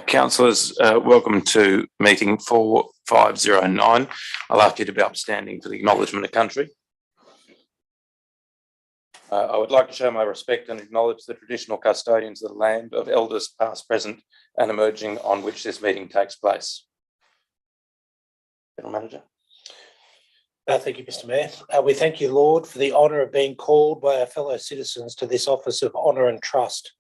Councillors, welcome to meeting 4509. I'll ask you to be upstanding for the acknowledgement of country. I would like to show my respect and acknowledge the traditional custodians of the land, of elders past, present and emerging on which this meeting takes place. General Manager. Thank you, Mr. Mayor. We thank you, Lord, for the honour of being called by our fellow citizens to this office of honour and trust.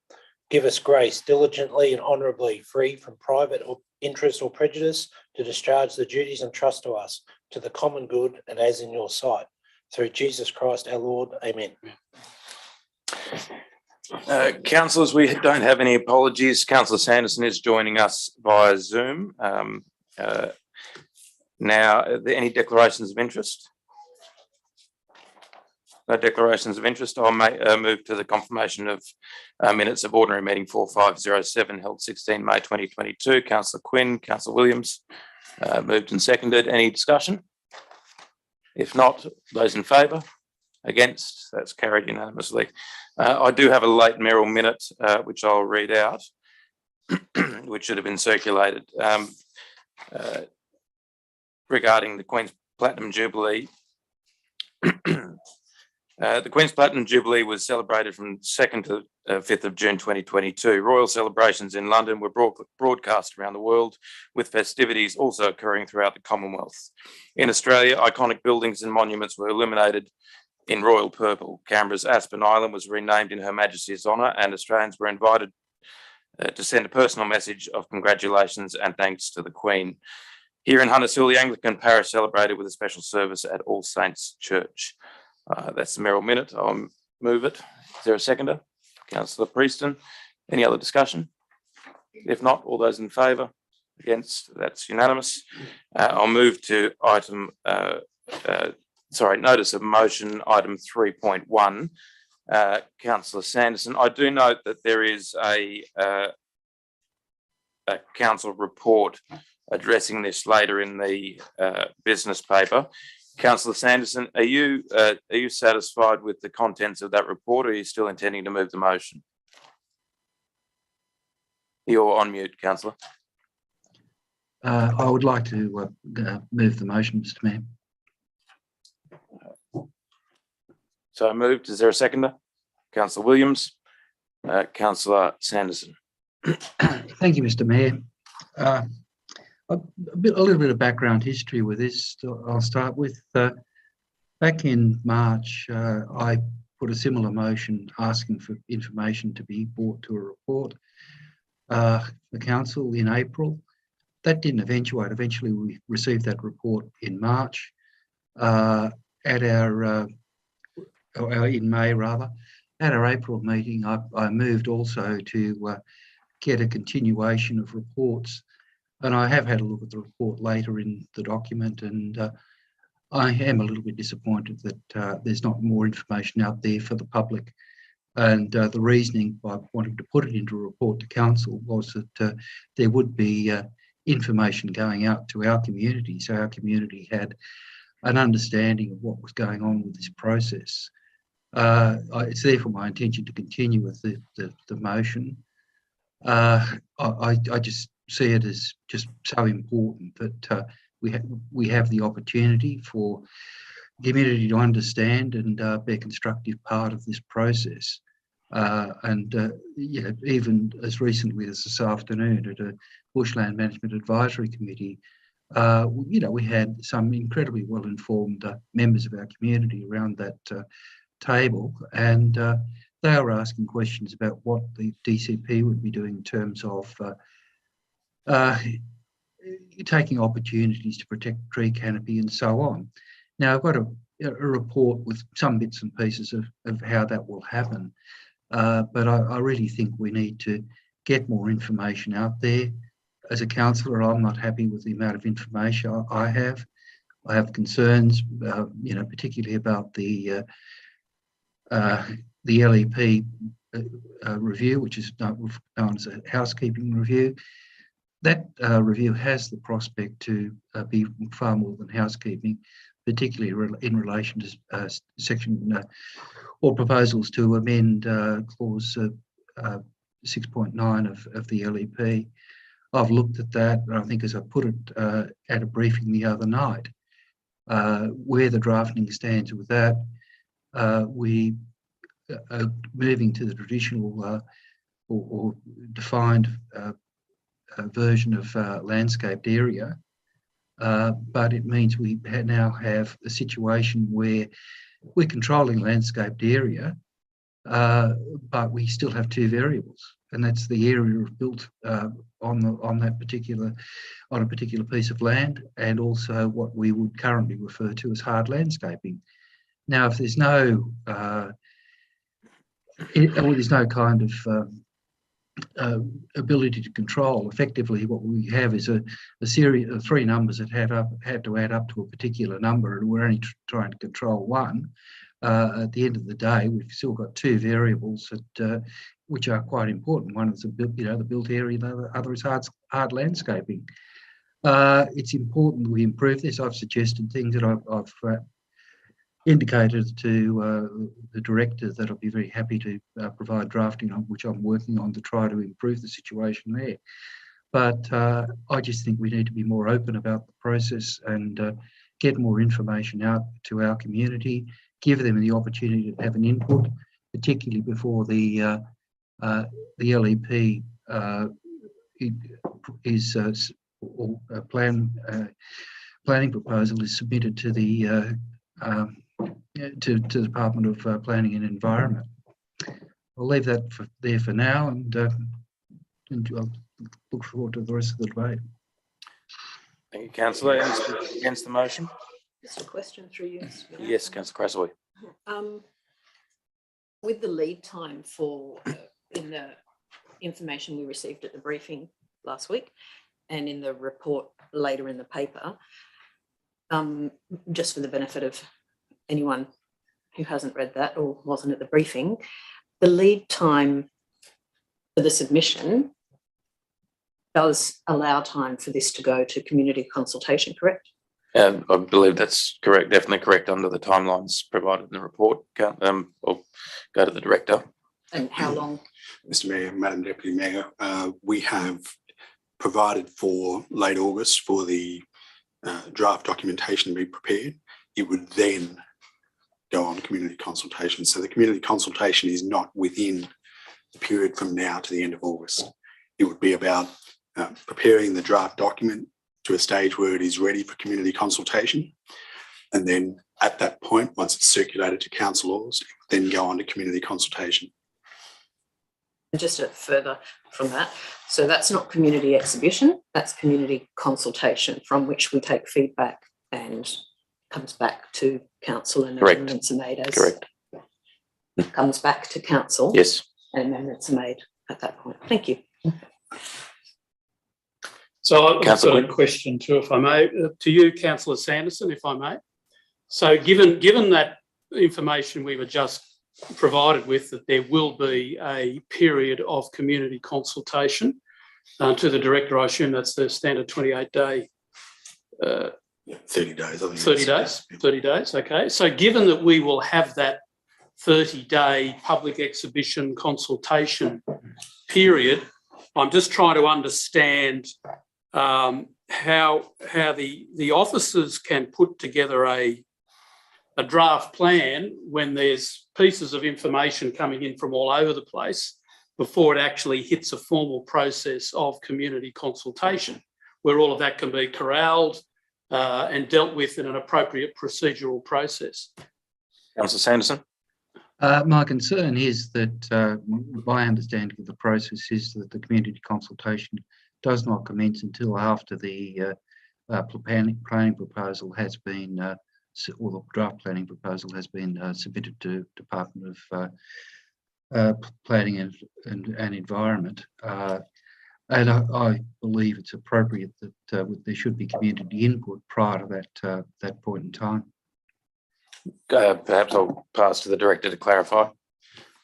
Give us grace, diligently and honourably, free from private interest or prejudice, to discharge the duties entrusted to us to the common good and as in your sight. Through Jesus Christ our Lord. Amen. Councillors, we don't have any apologies. Councillor Sanderson is joining us via Zoom. Now, are there any declarations of interest? No declarations of interest. I'll move to the confirmation of minutes of ordinary meeting 4507 held 16 May 2022. Councillor Quinn, Councillor Williams, moved and seconded. Any discussion? If not, those in favour? Against? That's carried unanimously. I do have a late mayoral minute, which I'll read out, which should have been circulated. Regarding the Queen's Platinum Jubilee. The Queen's Platinum Jubilee was celebrated from 2nd to 5th of June 2022. Royal celebrations in London were broadcast around the world, with festivities also occurring throughout the Commonwealth. In Australia, iconic buildings and monuments were illuminated in royal purple. Canberra's Aspen Island was renamed in Her Majesty's honour, and Australians were invited to send a personal message of congratulations and thanks to the Queen. Here in Hunters Hill, the Anglican parish celebrated with a special service at All Saints Church. That's the mayoral minute. I'll move it. Is there a seconder? Councillor Prieston. Any other discussion? If not, all those in favour? Against? That's unanimous. I'll move to item, notice of motion, item 3.1. Councillor Sanderson, I do note that there is a council report addressing this later in the business paper. Councillor Sanderson, are you satisfied with the contents of that report, or are you still intending to move the motion? You're on mute, Councillor. I would like to move the motion, Mr. Mayor. So moved. Is there a seconder? Councillor Williams. Councillor Sanderson. Thank you, Mr. Mayor. A little bit of background history with this. I'll start with back in March, I put a similar motion asking for information to be brought to a report. The council in April, that didn't eventuate. Eventually, we received that report in March. In May rather. At our April meeting, I moved also to get a continuation of reports. And I have had a look at the report later in the document, and I am a little bit disappointed that there's not more information out there for the public. And the reasoning by wanting to put it into a report to council was that there would be information going out to our community, so our community had an understanding of what was going on with this process. It's therefore my intention to continue with the motion. I just see it as just so important that we have the opportunity for the community to understand and be a constructive part of this process. Even as recently as this afternoon at a Bushland Management Advisory Committee, we had some incredibly well-informed members of our community around that table, and they were asking questions about what the DCP would be doing in terms of taking opportunities to protect tree canopy and so on. Now, I've got a report with some bits and pieces of how that will happen, but I really think we need to get more information out there. As a councillor, I'm not happy with the amount of information I have. I have concerns, particularly about the LEP review, which is known as a housekeeping review. That review has the prospect to be far more than housekeeping, particularly in relation to section or proposals to amend clause 6.9 of the LEP. I've looked at that, and I think as I put it at a briefing the other night, where the drafting stands with that, we are moving to the traditional or defined version of landscaped area, but it means we now have a situation where we're controlling landscaped area, but we still have two variables, and that's the area built on a particular piece of land, and also what we would currently refer to as hard landscaping. Now, if there's no kind of ability to control, effectively what we have is a series of three numbers that had to add up to a particular number, and we're only trying to control one. At the end of the day, we've still got two variables that which are quite important. One is the built area, the other is hard landscaping. It's important that we improve this. I've suggested things that I've indicated to the director that I'll be very happy to provide drafting on, which I'm working on to try to improve the situation there. But I just think we need to be more open about the process and get more information out to our community, give them the opportunity to have an input, particularly before the LEP planning proposal is submitted to the to the Department of Planning and Environment. I'll leave that there for now, and I'll look forward to the rest of the debate. Thank you, Councillor. Any speakers against the motion? Just a question through you. Yes, Councillor Crasaway. With the lead time for in the information we received at the briefing last week and in the report later in the paper, just for the benefit of anyone who hasn't read that or wasn't at the briefing, the lead time for the submission does allow time for this to go to community consultation, correct? I believe that's correct, definitely correct under the timelines provided in the report. I'll go to the director. And how long? Mr Mayor, Madam Deputy Mayor, we have provided for late August for the draft documentation to be prepared. It would then go on community consultation. So the community consultation is not within the period from now to the end of August. It would be about preparing the draft document to a stage where it is ready for community consultation. And then at that point, once it's circulated to councillors, it would then go on to community consultation. And just further from that, so that's not community exhibition, that's community consultation from which we take feedback and comes back to council and amendments are made as correct. Comes back to council. Yes. And amendments are made at that point. Thank you. So I've got a question too, if I may, to you, Councillor Sanderson, if I may. So given that information we were just provided with, that there will be a period of community consultation to the director, I assume that's the standard 28-day. 30 days. I think 30 days. 30 days. Okay. So given that we will have that 30-day public exhibition consultation period, I'm just trying to understand how the officers can put together a draft plan when there's pieces of information coming in from all over the place before it actually hits a formal process of community consultation, where all of that can be corralled and dealt with in an appropriate procedural process. Councillor Sanderson. My concern is that my understanding of the process is that the community consultation does not commence until after the planning proposal has been, or the draft planning proposal has been submitted to Department of Planning and Environment. And I believe it's appropriate that there should be community input prior to that point in time. Perhaps I'll pass to the director to clarify.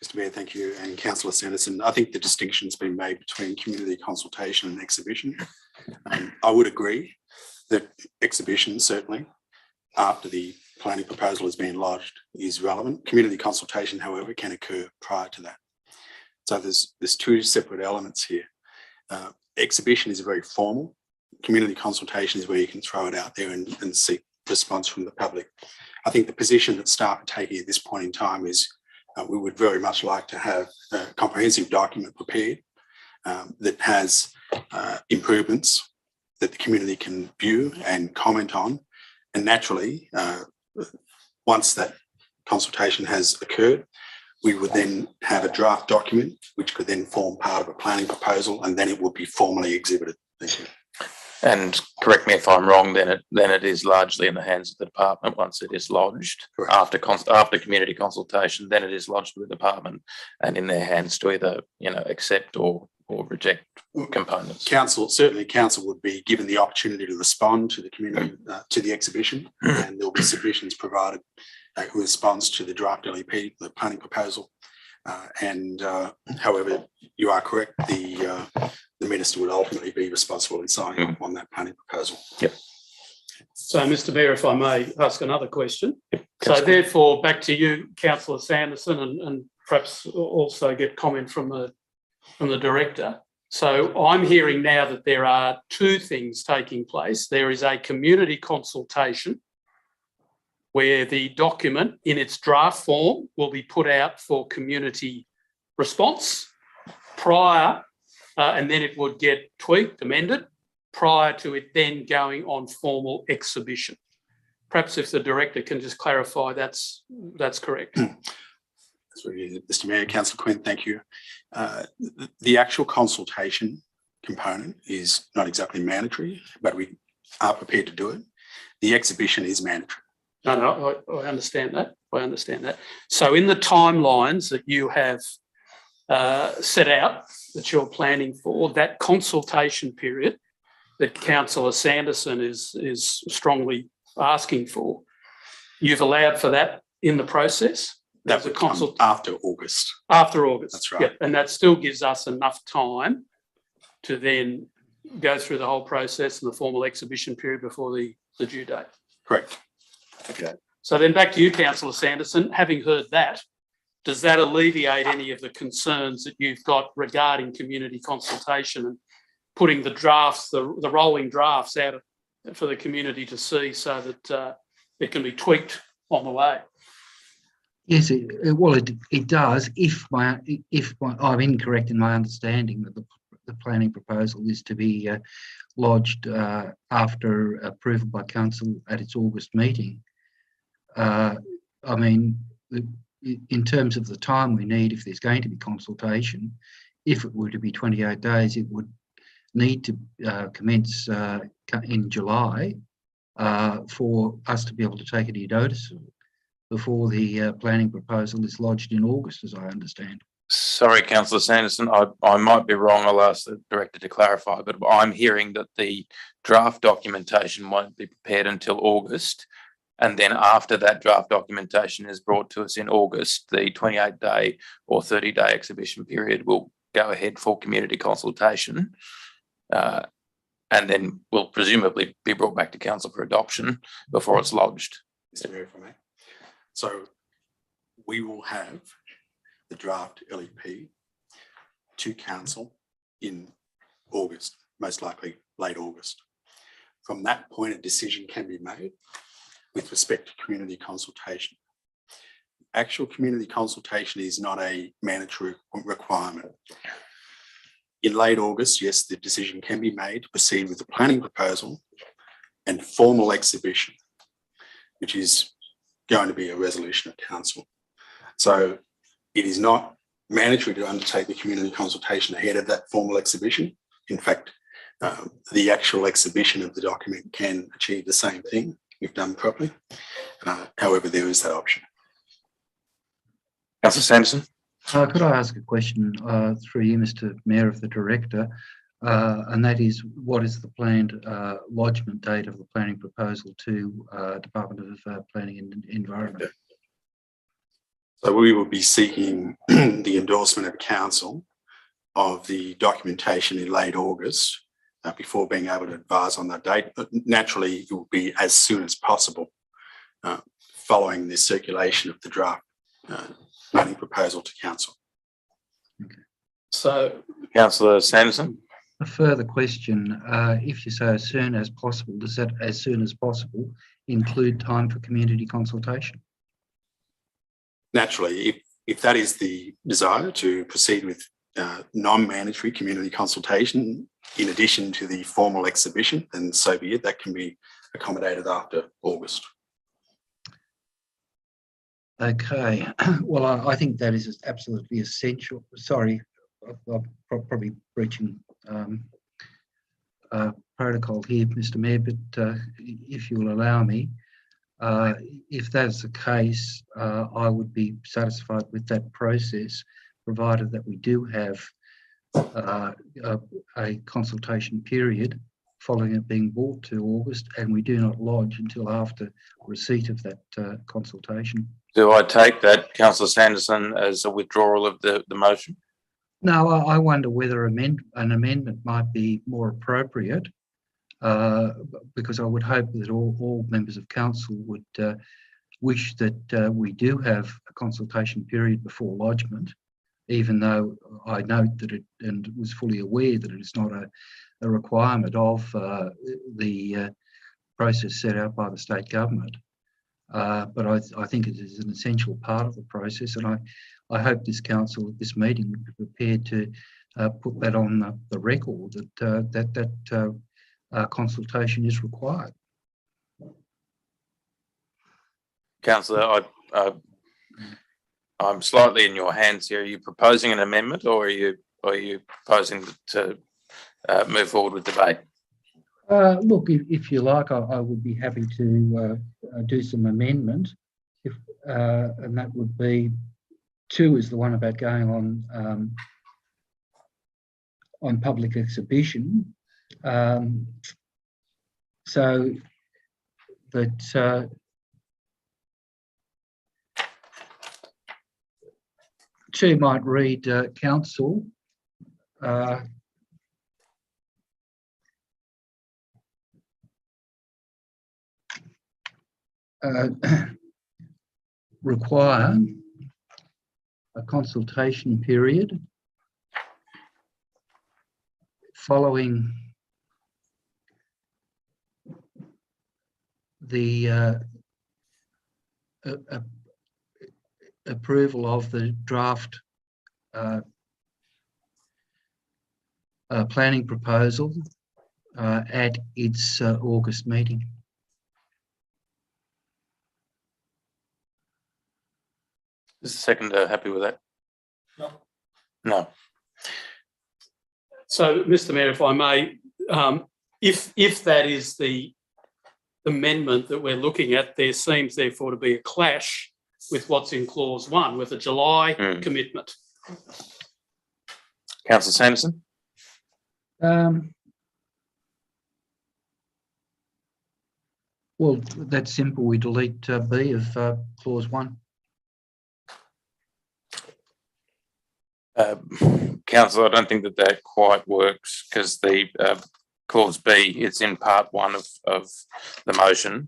Mr Mayor, thank you. And Councillor Sanderson, I think the distinction's been made between community consultation and exhibition. I would agree that exhibition, certainly, after the planning proposal has been lodged, is relevant. Community consultation, however, can occur prior to that. So there's two separate elements here. exhibition is very formal. Community consultation is where you can throw it out there and seek response from the public. I think the position that staff are taking at this point in time is we would very much like to have a comprehensive document prepared that has improvements that the community can view and comment on. And naturally, once that consultation has occurred, we would then have a draft document, which could then form part of a planning proposal, and then it would be formally exhibited. Thank you. And correct me if I'm wrong, then it is largely in the hands of the department once it is lodged. Correct. After community consultation, then it is lodged with the department and in their hands to either, accept or reject components. Council would be given the opportunity to respond to the community, to the exhibition, and there'll be submissions provided in response to the draft LEP, the planning proposal. However, you are correct, the minister would ultimately be responsible in signing up on that planning proposal. Yep. So, Mr. Mayor, if I may ask another question. Yep. So therefore, back to you, Councillor Sanderson, and perhaps also get comment from the director. So I'm hearing now that there are two things taking place. There is a community consultation where the document in its draft form will be put out for community response prior, and then it would get tweaked, amended, prior to it then going on formal exhibition. Perhaps if the director can just clarify that's correct. Mr. Mayor, Councillor Quinn, thank you. The actual consultation component is not exactly mandatory, but we are prepared to do it. The exhibition is mandatory. No, I understand that. I understand that. So in the timelines that you have set out, that you're planning for, that consultation period that Councillor Sanderson is strongly asking for, you've allowed for that in the process? That would come after August. After August. That's right. Yeah, and that still gives us enough time to then go through the whole process and the formal exhibition period before the due date. Correct. Okay. So then back to you, Councillor Sanderson. Having heard that, does that alleviate any of the concerns that you've got regarding community consultation and putting the drafts, the rolling drafts out for the community to see so that it can be tweaked on the way? Yes, it does. If I'm incorrect in my understanding that the planning proposal is to be lodged after approval by council at its August meeting. I mean, in terms of the time we need, if there's going to be consultation, if it were to be 28 days, it would need to commence in July for us to be able to take any notice before the planning proposal is lodged in August, as I understand. Sorry, Councillor Sanderson, I might be wrong. I'll ask the director to clarify, but I'm hearing that the draft documentation won't be prepared until August. And then after that draft documentation is brought to us in August, the 28-day or 30-day exhibition period will go ahead for community consultation. And then will presumably be brought back to council for adoption before it's lodged. Mr. Mayor, if I may. So we will have the draft LEP to council in August, most likely late August. From that point, a decision can be made with respect to community consultation. Actual community consultation is not a mandatory requirement. In late August, yes, the decision can be made to proceed with the planning proposal and formal exhibition, which is going to be a resolution of council. So it is not mandatory to undertake the community consultation ahead of that formal exhibition. In fact, the actual exhibition of the document can achieve the same thing if done properly. However, there is that option. Councillor Sanderson. Could I ask a question through you, Mr. Mayor, of the director, and that is, what is the planned lodgement date of the planning proposal to Department of Planning and Environment? So we will be seeking the endorsement of council of the documentation in late August before being able to advise on that date. But naturally, it will be as soon as possible following the circulation of the draft planning proposal to council. Okay. So, Councillor Sanderson. A further question, if you say as soon as possible, does that as soon as possible include time for community consultation? Naturally, if that is the desire to proceed with non-mandatory community consultation in addition to the formal exhibition, then so be it. That can be accommodated after August. Okay, well, I think that is absolutely essential. Sorry, I'm probably breaching protocol here, Mr. Mayor, but if you will allow me, if that's the case, I would be satisfied with that process, provided that we do have a consultation period following it being brought to August, and we do not lodge until after receipt of that consultation. Do I take that, Councillor Sanderson, as a withdrawal of the motion? No, I wonder whether an amendment might be more appropriate, because I would hope that all members of council would wish that we do have a consultation period before lodgement, even though I note that it, and was fully aware that it is not a requirement of the process set out by the state government. But I think it is an essential part of the process, and I hope this council at this meeting would be prepared to put that on the record that consultation is required. Councillor, I'm slightly in your hands here. Are you proposing an amendment, or are you proposing to move forward with debate? Look, if you like, I would be happy to do some amendment, and that would be 2 is the one about going on public exhibition, so that two might read council require a consultation period following the approval of the draft planning proposal at its August meeting. Is the seconder happy with that? No. No. So, Mr. Mayor, if I may, if that is the amendment that we're looking at, there seems therefore to be a clash with what's in clause 1, with a July commitment. Councillor Sanderson? Well, that's simple. We delete B of clause 1. Councillor, I don't think that quite works, because the clause B, it's in part 1 of the motion,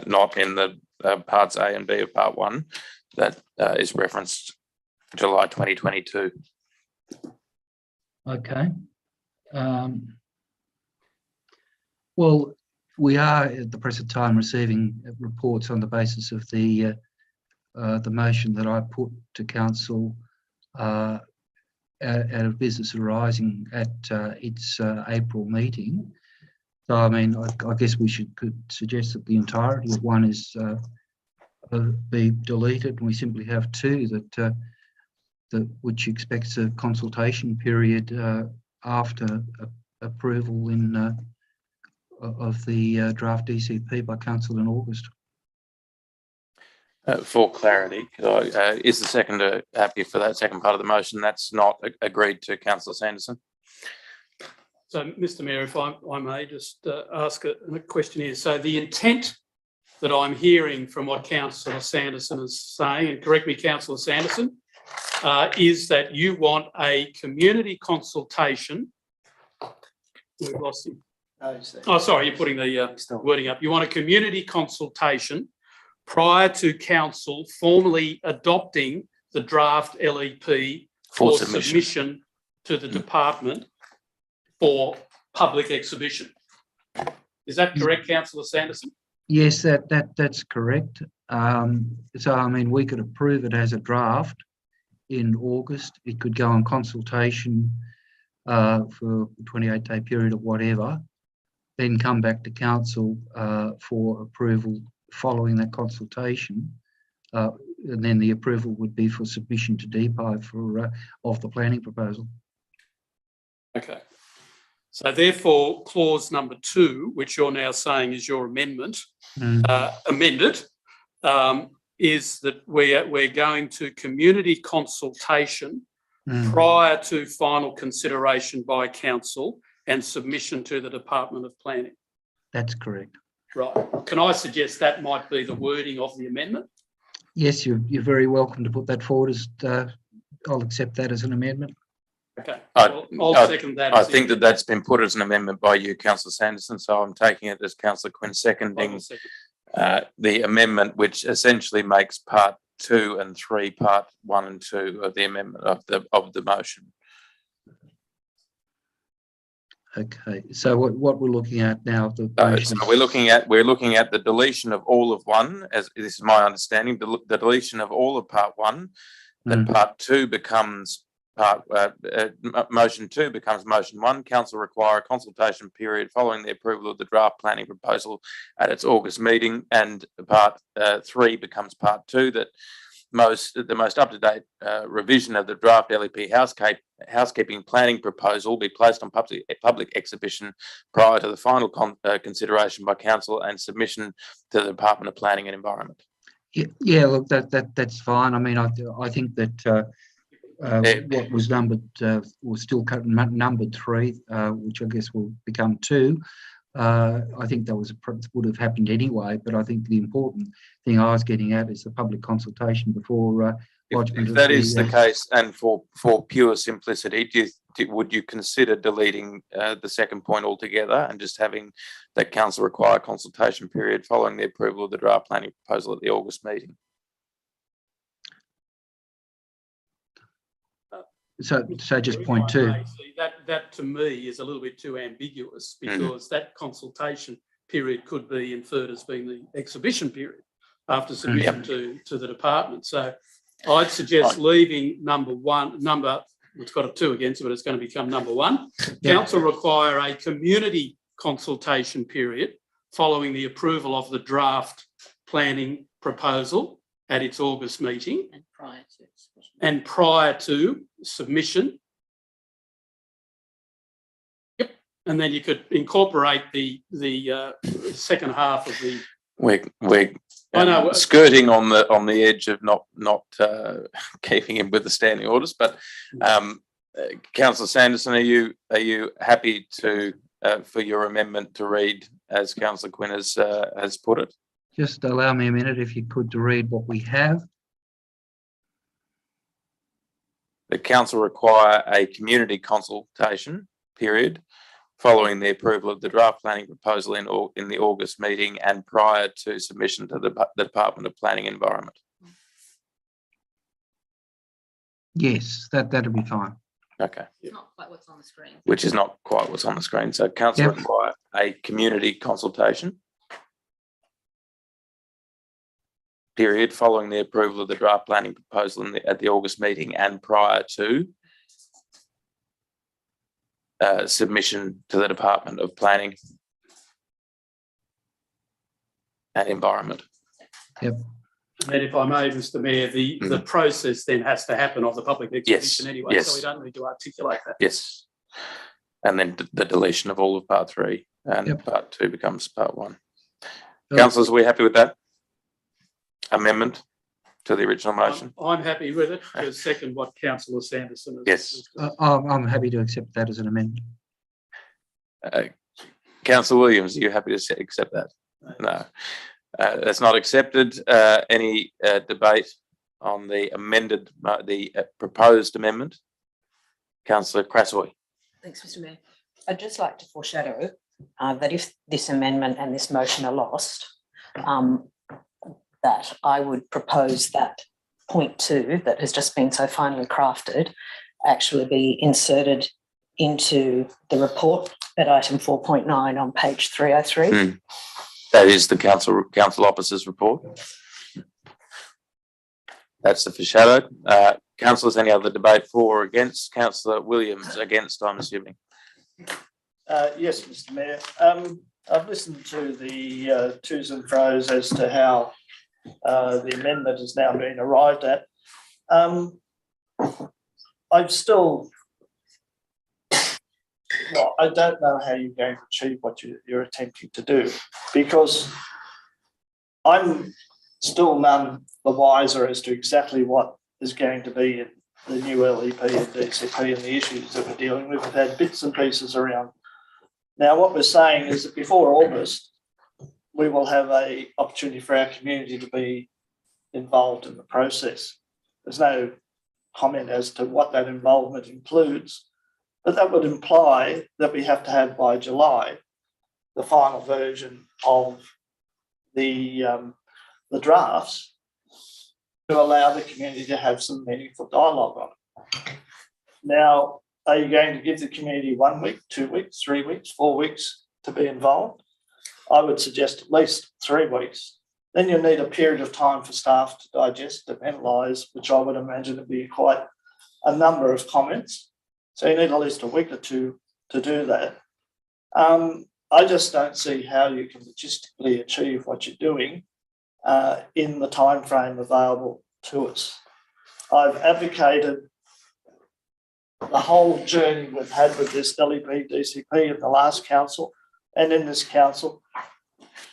not in the parts A and B of part 1 that is referenced July 2022. Okay. Well, we are at the present time receiving reports on the basis of the motion that I put to council out of business arising at its April meeting. So, I mean, I guess we could suggest that the entirety of 1 is be deleted, and we simply have 2 which expects a consultation period after approval of the draft DCP by council in August. For clarity, is the seconder happy for that second part of the motion? That's not agreed to, Councillor Sanderson. So, Mr. Mayor, if I may just ask a question here. So the intent that I'm hearing from what Councillor Sanderson is saying, and correct me, Councillor Sanderson, is that you want a community consultation. We've lost him. Oh, sorry, you're putting the wording up. You want a community consultation prior to council formally adopting the draft LEP for submission to the department, for public exhibition. Is that correct, Councillor Sanderson? Yes, that's correct. So, I mean, we could approve it as a draft in August. It could go on consultation for a 28-day period or whatever, then come back to council for approval following that consultation. And then the approval would be for submission to DPI for of the planning proposal. Okay. So therefore, clause number 2, which you're now saying is your amendment, amended, is that we're going to community consultation prior to final consideration by council and submission to the Department of Planning. That's correct. Right. Can I suggest that might be the wording of the amendment? Yes, you're very welcome to put that forward as, I'll accept that as an amendment. Okay, I'll second that. I think that's been put as an amendment by you, Councillor Sanderson, so I'm taking it as Councillor Quinn seconding the amendment, which essentially makes part 2 and 3 part 1 and 2 of the amendment of the motion. Okay, so what we're looking at now, So we're looking at the deletion of all of 1, as this is my understanding, the deletion of all of part 1, that part 2 becomes motion 2 becomes motion 1. Council require a consultation period following the approval of the draft planning proposal at its August meeting, and part 3 becomes part 2, that the most up-to-date revision of the draft LEP housekeeping planning proposal be placed on public exhibition prior to the final consideration by council and submission to the Department of Planning and Environment. Yeah, look, that's fine. I mean, I think that what was numbered was still numbered 3, which I guess will become 2. I think that would have happened anyway, but I think the important thing I was getting at is the public consultation before lodgement. If that is the case, and for pure simplicity, would you consider deleting the second point altogether and just having that council require consultation period following the approval of the draft planning proposal at the August meeting? So just point 2. That to me is a little bit too ambiguous, because that consultation period could be inferred as being the exhibition period after submission to the department. So I'd suggest leaving number 1, it's got a 2 against it, but it's going to become number 1. Council require a community consultation period following the approval of the draft planning proposal at its August meeting and prior to submission. Yep. And then you could incorporate the second half of the. We're skirting on the edge of not keeping him with the standing orders, but Councillor Sanderson, are you happy to for your amendment to read as Councillor Quinn has put it? Just allow me a minute, if you could, to read what we have. The council require a community consultation period following the approval of the draft planning proposal in the August meeting and prior to submission to the Department of Planning and Environment. Yes, that'll be fine. Okay. It's not quite what's on the screen. Which is not quite what's on the screen. So council require a community consultation period following the approval of the draft planning proposal at the August meeting and prior to submission to the Department of Planning and Environment. Yep. And if I may, Mr. Mayor, the process then has to happen of the public exhibition anyway, so we don't need to articulate that. Yes. And then the deletion of all of part 3 and part 2 becomes part 1. Councillors, are we happy with that amendment to the original motion? I'm happy with it. To second what Councillor Sanderson has. Yes. I'm happy to accept that as an amendment. Councillor Williams, are you happy to accept that? No. That's not accepted. Any debate on the proposed amendment? Councillor Crassoy. Thanks, Mr. Mayor. I'd just like to foreshadow that if this amendment and this motion are lost, that I would propose that point 2 that has just been so finely crafted actually be inserted into the report at item 4.9 on page 303. That is the council officer's report. That's the foreshadowed. Councillors, any other debate for or against? Councillor Williams, against, I'm assuming. Yes, Mr. Mayor. I've listened to the to's and fro's as to how the amendment has now been arrived at. I'm still, well, I don't know how you're going to achieve what you're attempting to do, because I'm still none the wiser as to exactly what is going to be in the new LEP and DCP and the issues that we're dealing with. We've had bits and pieces around. Now, what we're saying is that before August, we will have an opportunity for our community to be involved in the process. There's no comment as to what that involvement includes, but that would imply that we have to have by July the final version of the drafts to allow the community to have some meaningful dialogue on it. Now, are you going to give the community 1 week, 2 weeks, 3 weeks, 4 weeks to be involved? I would suggest at least 3 weeks. Then you'll need a period of time for staff to digest and analyse, which I would imagine would be quite a number of comments. So you need at least a week or two to do that. I just don't see how you can logistically achieve what you're doing in the time frame available to us. I've advocated the whole journey we've had with this LEP DCP in the last council and in this council,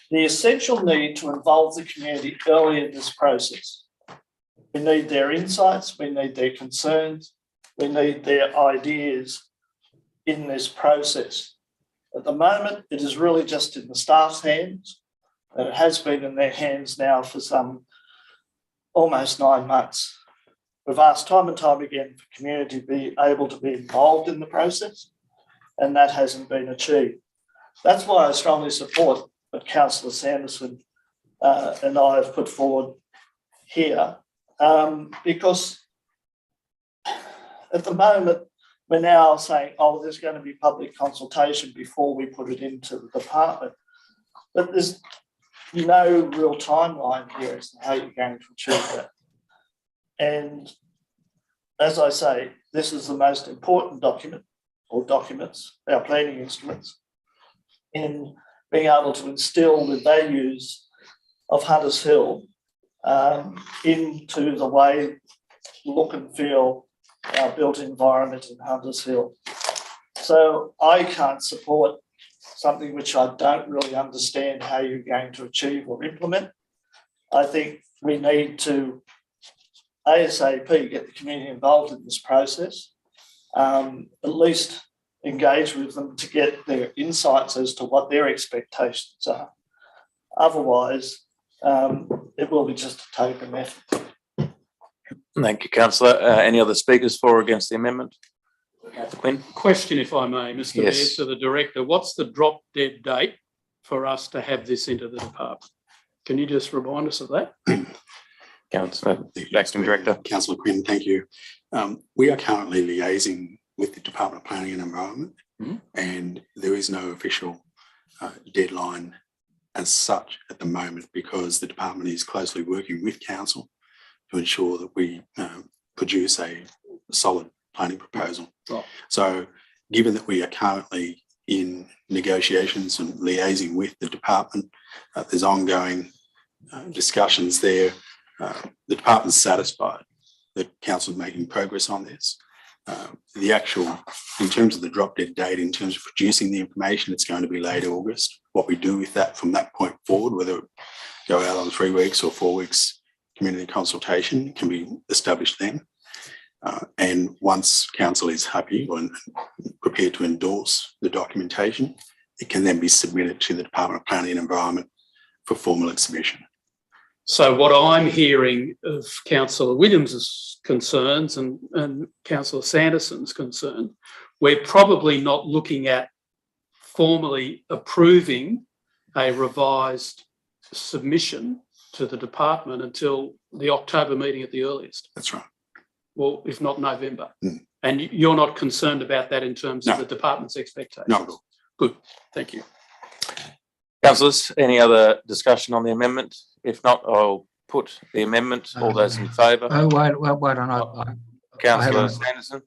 the essential need to involve the community early in this process. We need their insights, we need their concerns, we need their ideas in this process. At the moment, it is really just in the staff's hands, and it has been in their hands now for some almost 9 months. We've asked time and time again for community to be able to be involved in the process, and that hasn't been achieved. That's why I strongly support what Councillor Sanderson and I have put forward here, because at the moment, we're now saying, oh, there's going to be public consultation before we put it into the department. But there's no real timeline here as to how you're going to achieve that. And as I say, this is the most important document or documents, our planning instruments, in being able to instill the values of Hunters Hill into the way, look and feel our built environment in Hunters Hill. So I can't support something which I don't really understand how you're going to achieve or implement. I think we need to ASAP get the community involved in this process, at least engage with them to get their insights as to what their expectations are. Otherwise, it will be just a token effort. Thank you, Councillor. Any other speakers for or against the amendment? Quinn? Question, if I may, Mr. Yes. Mayor, to the Director. What's the drop dead date for us to have this into the department? Can you just remind us of that? Councillor, Acting Director. Councillor Quinn, thank you. We are currently liaising with the Department of Planning and Environment, and there is no official deadline as such at the moment, because the department is closely working with council to ensure that we produce a solid planning proposal. Right. So given that we are currently in negotiations and liaising with the department, there's ongoing discussions there. The department's satisfied that council is making progress on this. The actual, in terms of the drop dead date, in terms of producing the information, it's going to be late August. What we do with that from that point forward, whether it go out on 3 weeks or 4 weeks community consultation, can be established then. And once council is happy and prepared to endorse the documentation, it can then be submitted to the Department of Planning and Environment for formal exhibition. So what I'm hearing of Councillor Williams's concerns and Councillor Sanderson's concern, we're probably not looking at formally approving a revised submission to the department until the October meeting at the earliest. That's right. Well, if not November. And you're not concerned about that in terms of No. the department's expectations? Not at all. Good, thank you. Councillors, any other discussion on the amendment? If not, I'll put the amendment. All those in favour? Oh, why don't I Councillor Sanderson?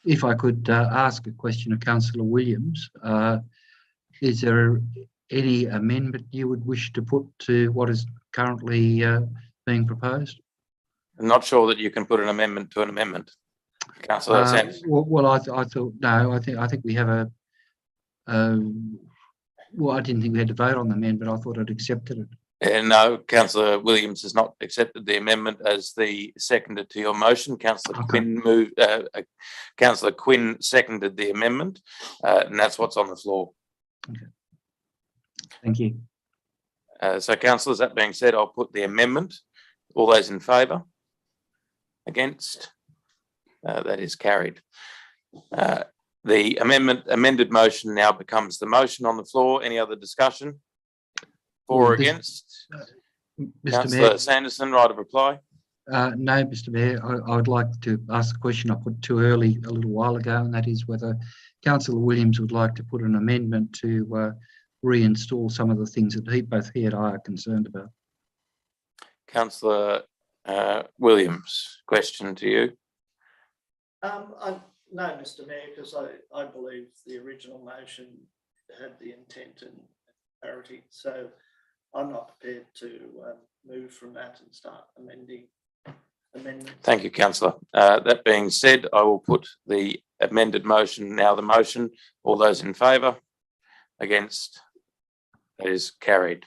if I could ask a question of Councillor Williams, is there any amendment you would wish to put to what is currently being proposed? I'm not sure that you can put an amendment to an amendment. Councillor Sanderson? Well, I thought no. I think we have a. Well, I didn't think we had to vote on the amendment. I thought I'd accepted it. No, Councillor Williams has not accepted the amendment as the seconder to your motion. Councillor Quinn moved. Councillor Quinn seconded the amendment, and that's what's on the floor. Okay. Thank you. So, councillors, that being said, I'll put the amendment. All those in favour? Against? That is carried. The amended motion now becomes the motion on the floor. Any other discussion? For or against? Mr. Councillor Mayor, Sanderson, right of reply. no, Mr. Mayor, I would like to ask a question I put too early a little while ago, and that is whether Councillor Williams would like to put an amendment to reinstall some of the things that both he and I are concerned about. Councillor Williams, question to you. No, Mr. Mayor, because I believe the original motion had the intent and clarity. So I'm not prepared to move from that and start amending amendments. Thank you, councillor. That being said, I will put the amended motion, now the motion. All those in favour? Against? That is carried.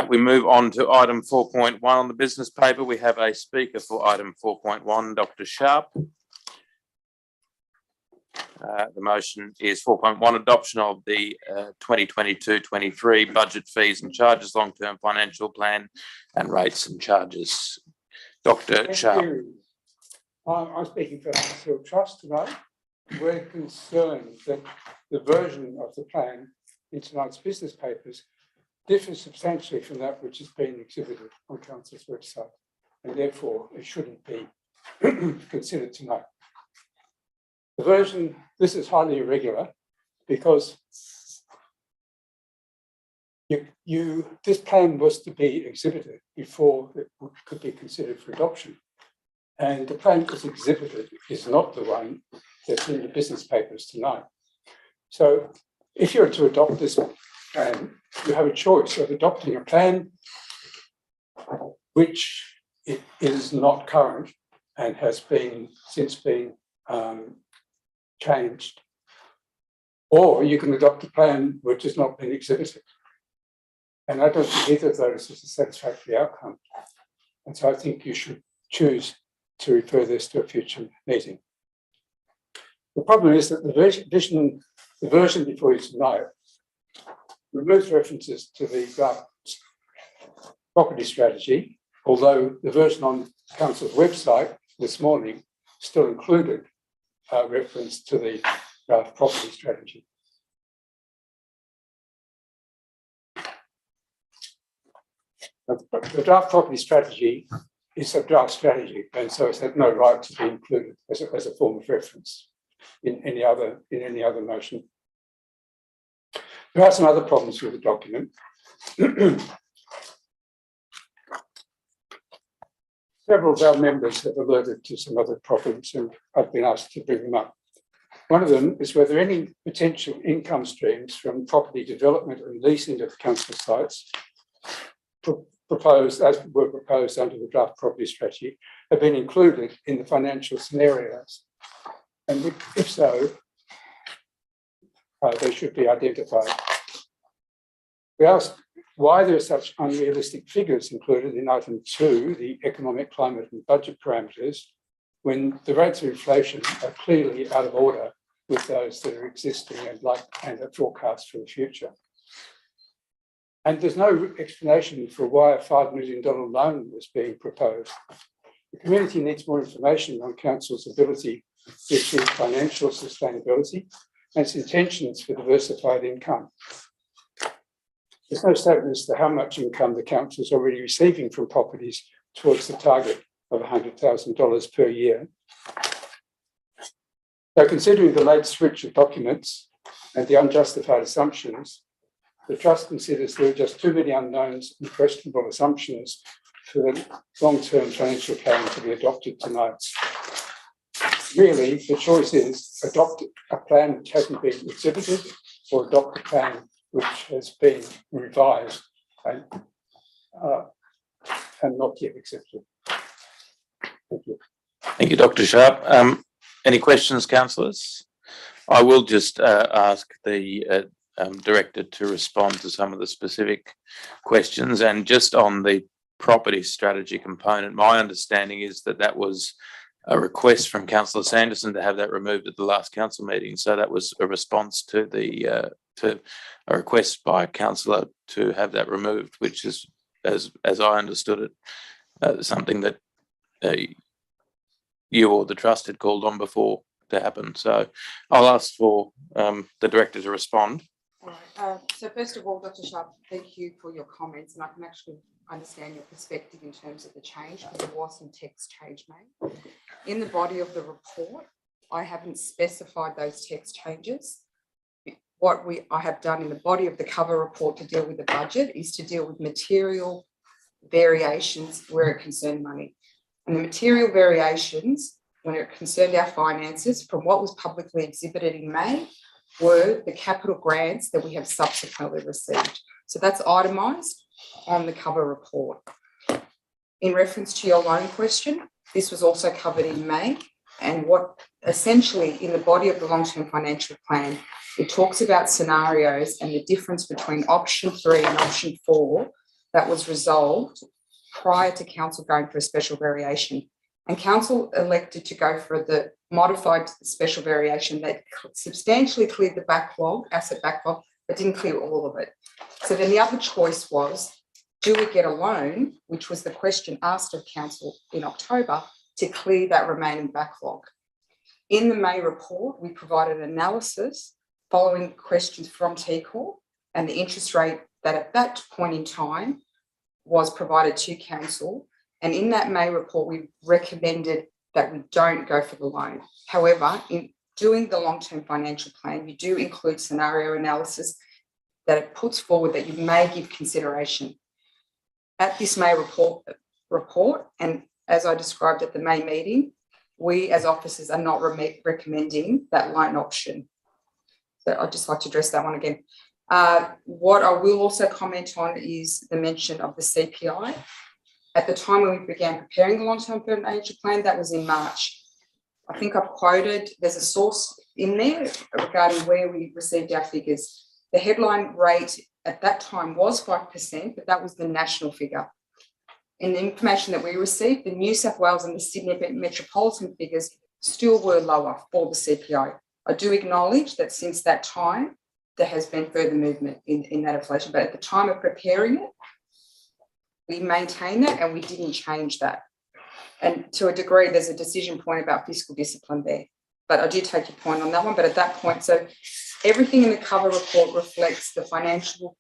We move on to item 4.1 on the business paper. We have a speaker for item 4.1, Dr. Sharp. The motion is 4.1, adoption of the 2022-23 budget fees and charges, long-term financial plan and rates and charges. Dr. Sharp. I'm speaking for Huddersfield Trust tonight. We're concerned that the version of the plan in tonight's business papers differs substantially from that which has been exhibited on Council's website, and therefore it shouldn't be considered tonight. The version, this is highly irregular because this plan was to be exhibited before it could be considered for adoption. And the plan that's exhibited is not the one that's in the business papers tonight. So if you're to adopt this plan, you have a choice of adopting a plan which is not current and has been since been changed, or you can adopt a plan which has not been exhibited. And I don't think either of those is a satisfactory outcome. And so I think you should choose to refer this to a future meeting. The problem is that the version before you tonight removes references to the draft property strategy, although the version on Council's website this morning still included reference to the draft property strategy. The draft property strategy is a draft strategy, and so it's had no right to be included as a form of reference in any other motion. There are some other problems with the document. Several of our members have alerted to some other problems, and I've been asked to bring them up. One of them is whether any potential income streams from property development and leasing of council sites proposed under the draft property strategy have been included in the financial scenarios. And if so, they should be identified. We asked why there are such unrealistic figures included in item 2, the economic, climate and budget parameters, when the rates of inflation are clearly out of order with those that are existing and are forecast for the future. And there's no explanation for why a $5 million loan was being proposed. The community needs more information on Council's ability to achieve financial sustainability and its intentions for diversified income. There's no statement as to how much income the council is already receiving from properties towards the target of $100,000 per year. So considering the late switch of documents and the unjustified assumptions, the Trust considers there are just too many unknowns and questionable assumptions for the long-term financial plan to be adopted tonight. Really, the choice is adopt a plan which hasn't been exhibited or adopt a plan which has been revised and not yet accepted. Thank you. Thank you, Dr. Sharp. Any questions, councillors? I will just ask the director to respond to some of the specific questions, and just on the property strategy component, my understanding is that that was a request from Councillor Sanderson to have that removed at the last council meeting. So that was a response to the to a request by a councillor to have that removed, which is, as I understood it, something that you or the trust had called on before to happen. So I'll ask for the director to respond. All right. So first of all, Dr. Sharp, thank you for your comments, and I can actually understand your perspective in terms of the change, because there was some text change made. In the body of the report, I haven't specified those text changes. What I have done in the body of the cover report to deal with the budget is to deal with material variations where it concerned money. And the material variations, when it concerned our finances, from what was publicly exhibited in May, were the capital grants that we have subsequently received. So that's itemised on the cover report. In reference to your loan question, this was also covered in May, and what essentially in the body of the long-term financial plan, it talks about scenarios and the difference between option 3 and option 4 that was resolved prior to council going for a special variation. And council elected to go for the modified special variation that substantially cleared the backlog, asset backlog, but didn't clear all of it. So then the other choice was, do we get a loan, which was the question asked of council in October, to clear that remaining backlog? In the May report, we provided analysis following questions from TCOR and the interest rate that at that point in time was provided to council. And in that May report, we recommended that we don't go for the loan. However, in doing the long-term financial plan, you do include scenario analysis that it puts forward that you may give consideration. At this May report, and as I described at the May meeting, we as officers are not recommending that loan option. So I'd just like to address that one again. What I will also comment on is the mention of the CPI. At the time when we began preparing the long-term financial plan, that was in March. I think I've quoted, there's a source in there regarding where we received our figures. The headline rate at that time was 5%, but that was the national figure. In the information that we received, the New South Wales and the Sydney metropolitan figures still were lower for the CPI. I do acknowledge that since that time, there has been further movement in that inflation, but at the time of preparing it, we maintained that and we didn't change that. And to a degree, there's a decision point about fiscal discipline there. But I do take your point on that one. But at that point, so everything in the cover report reflects the financial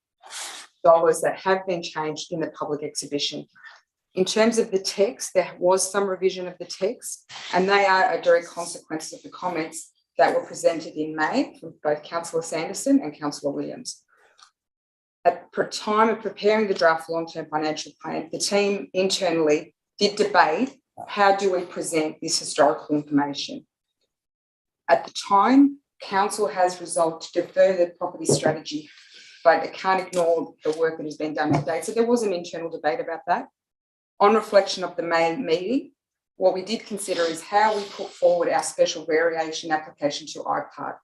dollars that have been changed in the public exhibition. In terms of the text, there was some revision of the text, and they are a direct consequence of the comments that were presented in May from both Councillor Sanderson and Councillor Williams. At the time of preparing the draft long-term financial plan, the team internally did debate how do we present this historical information. At the time, council has resolved to defer the property strategy, but it can't ignore the work that has been done to date. So there was an internal debate about that. On reflection of the May meeting, what we did consider is how we put forward our special variation application to IPART.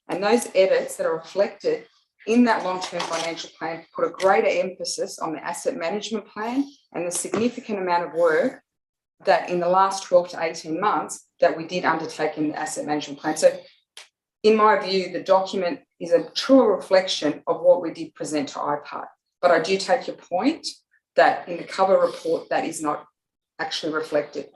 And those edits that are reflected in that long-term financial plan put a greater emphasis on the asset management plan and the significant amount of work that in the last 12 to 18 months that we did undertake in the asset management plan. So in my view, the document is a true reflection of what we did present to IPART. But I do take your point that in the cover report, that is not actually reflected.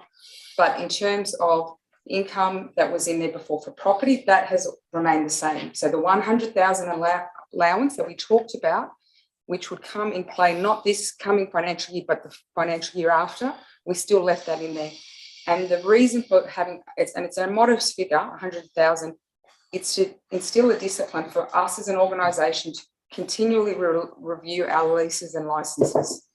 But in terms of income that was in there before for property, that has remained the same. So the 100,000 allowance that we talked about, which would come in play not this coming financial year, but the financial year after, we still left that in there. And the reason for having it's a modest figure, 100,000. It's to instill a discipline for us as an organisation to continually review our leases and licences.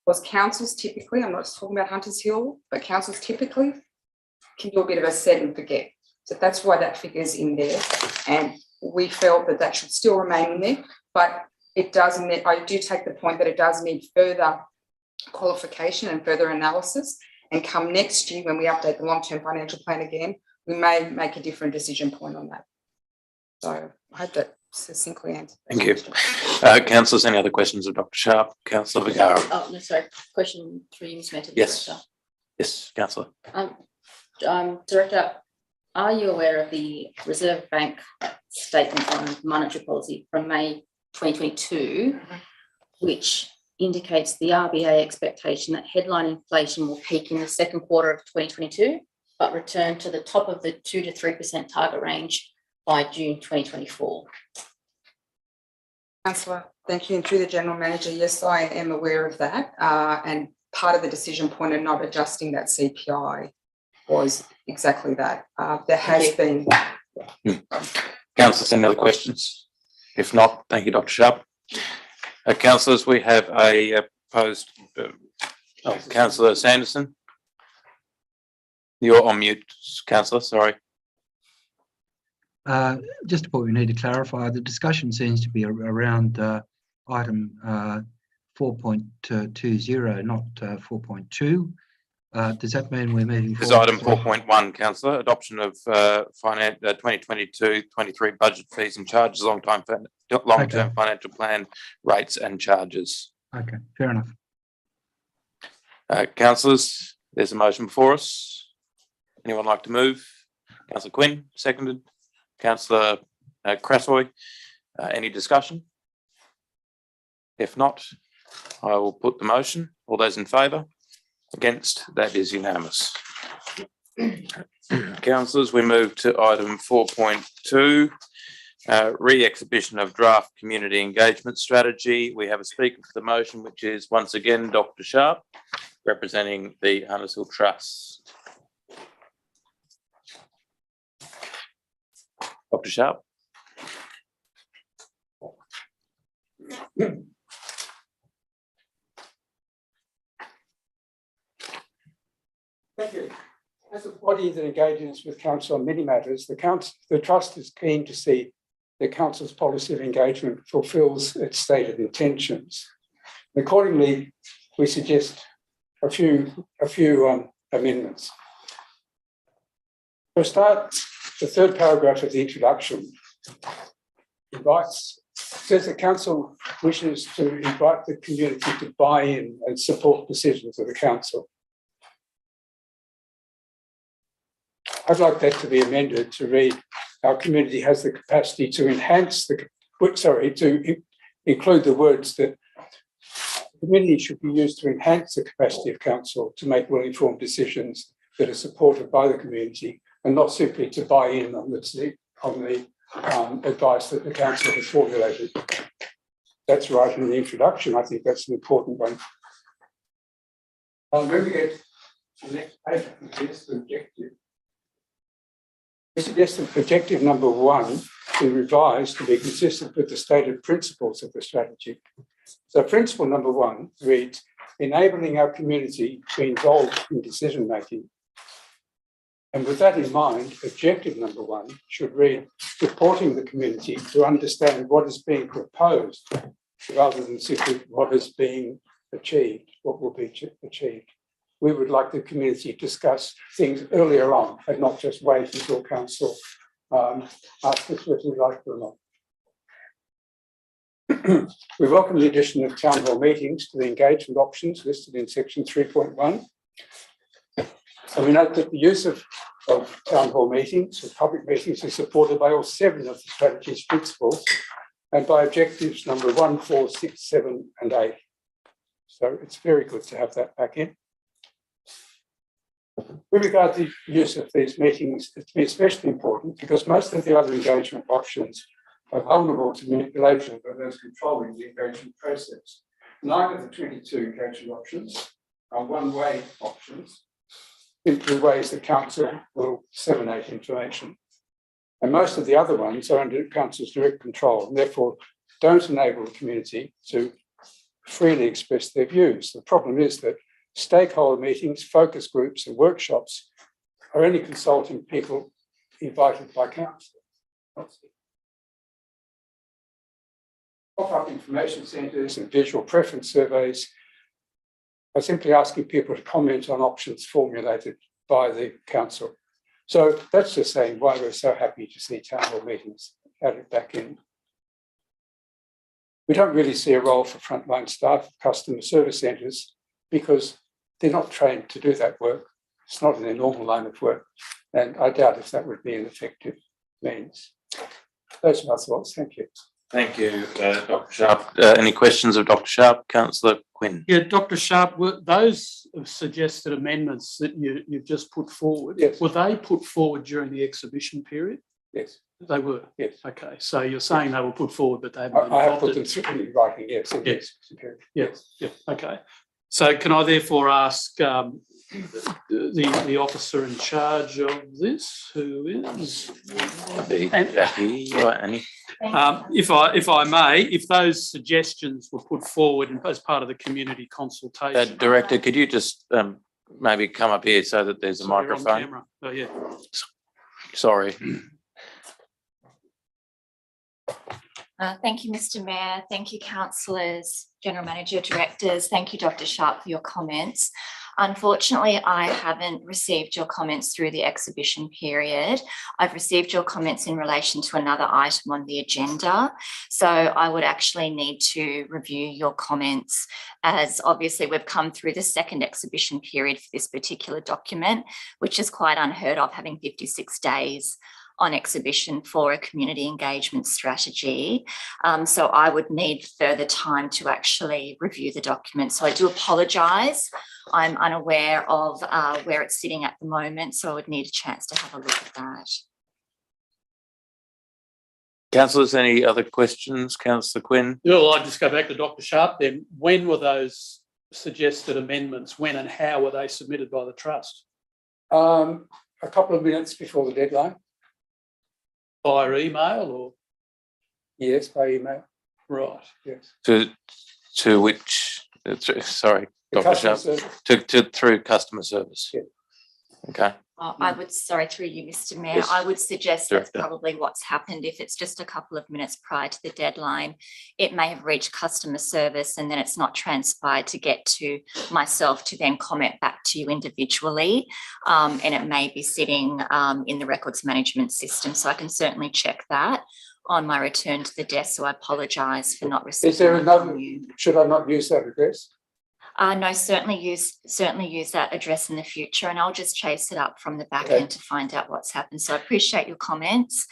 Because councils typically, I'm not talking about Hunters Hill, but councils typically can do a bit of a set and forget. So that's why that figure is in there. And we felt that that should still remain in there, but it does need, I do take the point that it does need further qualification and further analysis. And come next year, when we update the long-term financial plan again, we may make a different decision point on that. So I hope that succinctly answers. Thank you. Councillors, any other questions of Dr. Sharp? Councillor Vergara. Oh, no, sorry. Question 3, Ms. Mehta. Yes. Director. Yes, Councillor. Director, are you aware of the Reserve Bank statement on monetary policy from May 2022, which indicates the RBA expectation that headline inflation will peak in the second quarter of 2022, but return to the top of the 2 to 3% target range by June 2024? Councillor, thank you. And through the General Manager, yes, I am aware of that. And part of the decision point of not adjusting that CPI was exactly that. There has been. Councillors, any other questions? If not, thank you, Dr. Sharp. Councillors, we have a post. Councillor Sanderson. You're on mute, Councillor, sorry. Just a point we need to clarify, the discussion seems to be around item 4.20, not 4.2. Does that mean we're moving forward? This item 4.1, Councillor, adoption of 2022-23 budget fees and charges, long-term financial plan rates and charges. Okay, fair enough. Councillors, there's a motion before us. Anyone like to move? Councillor Quinn, seconded. Councillor Crassoy, any discussion? If not, I will put the motion. All those in favour? Against? That is unanimous. Councillors, we move to item 4.2, re-exhibition of draft community engagement strategy. We have a speaker for the motion, which is once again Dr. Sharp, representing the Hunters Hill Trust. Dr. Sharp. Thank you. As a body that engages with council on many matters, the trust is keen to see the council's policy of engagement fulfills its stated intentions. Accordingly, we suggest a few amendments. For a start, the third paragraph of the introduction says the council wishes to invite the community to buy in and support decisions of the council. I'd like that to be amended to read, our community has the capacity to include the words that the community should be used to enhance the capacity of council to make well-informed decisions that are supported by the community, and not simply to buy in on the advice that the council has formulated. That's right in the introduction. I think that's an important one. When we get to the next page, it's the objective. We suggest that objective number 1 be revised to be consistent with the stated principles of the strategy. So principle number 1 reads, enabling our community to be involved in decision making. And with that in mind, objective number 1 should read, supporting the community to understand what is being proposed rather than simply what is being achieved, what will be achieved. We would like the community to discuss things earlier on and not just wait until council asks us whether we like it or not. We welcome the addition of town hall meetings to the engagement options listed in section 3.1. And we note that the use of town hall meetings or public meetings is supported by all 7 of the strategy's principles and by objectives number 1, 4, 6, 7, and 8. So it's very good to have that back in. With regard to the use of these meetings, it's especially important because most of the other engagement options are vulnerable to manipulation by those controlling the engagement process. 9 of the 22 engagement options are one-way options, simply ways the council will disseminate information. And most of the other ones are under council's direct control and therefore don't enable the community to freely express their views. The problem is that stakeholder meetings, focus groups and workshops are only consulting people invited by council. Pop-up information centres and visual preference surveys are simply asking people to comment on options formulated by the council. So that's just saying why we're so happy to see town hall meetings added back in. We don't really see a role for frontline staff, customer service centres, because they're not trained to do that work. It's not in their normal line of work. And I doubt if that would be an effective means. Those are my thoughts. Thank you. Thank you, Dr. Sharp. Any questions of Dr. Sharp? Councillor Quinn. Yeah, Dr. Sharp, were those suggested amendments that you've just put forward, Yes. were they put forward during the exhibition period? Yes. They were? Yes. Okay, so you're saying they were put forward, but they haven't been I have put adopted? them in writing, yes. In Yes. this period. Yes, yeah, okay. So can I therefore ask the officer in charge of this, who is? Jackie, right, Annie? If I may, if those suggestions were put forward as part of the community consultation. Director, could you just maybe come up here so that there's a Sorry, you're on microphone? camera. Oh, yeah. Sorry. Thank you, Mr. Mayor. Thank you, councillors, General Manager, Directors. Thank you, Dr. Sharp, for your comments. Unfortunately, I haven't received your comments through the exhibition period. I've received your comments in relation to another item on the agenda. So I would actually need to review your comments, as obviously we've come through the second exhibition period for this particular document, which is quite unheard of, having 56 days on exhibition for a community engagement strategy. So I would need further time to actually review the document. So I do apologise. I'm unaware of where it's sitting at the moment, so I would need a chance to have a look at that. Councillors, any other questions? Councillor Quinn? Well, I'll just go back to Dr. Sharp then. When were those suggested amendments? When and how were they submitted by the trust? A couple of minutes before the deadline. Via email or? Yes, by email. Right. Yes. To which, sorry, Dr. Sharp, through customer service. Yeah. Okay. I would, sorry, through you, Mr. Mayor, yes. I would suggest that's probably what's happened. If it's just a couple of minutes prior to the deadline, it may have reached customer service and then it's not transpired to get to myself to then comment back to you individually. And it may be sitting in the records management system. So I can certainly check that on my return to the desk. So I apologise for not receiving. Is there another, should I not use that address? No, certainly use that address in the future, and I'll just chase it up from the back end to find out what's happened. So I appreciate your comments.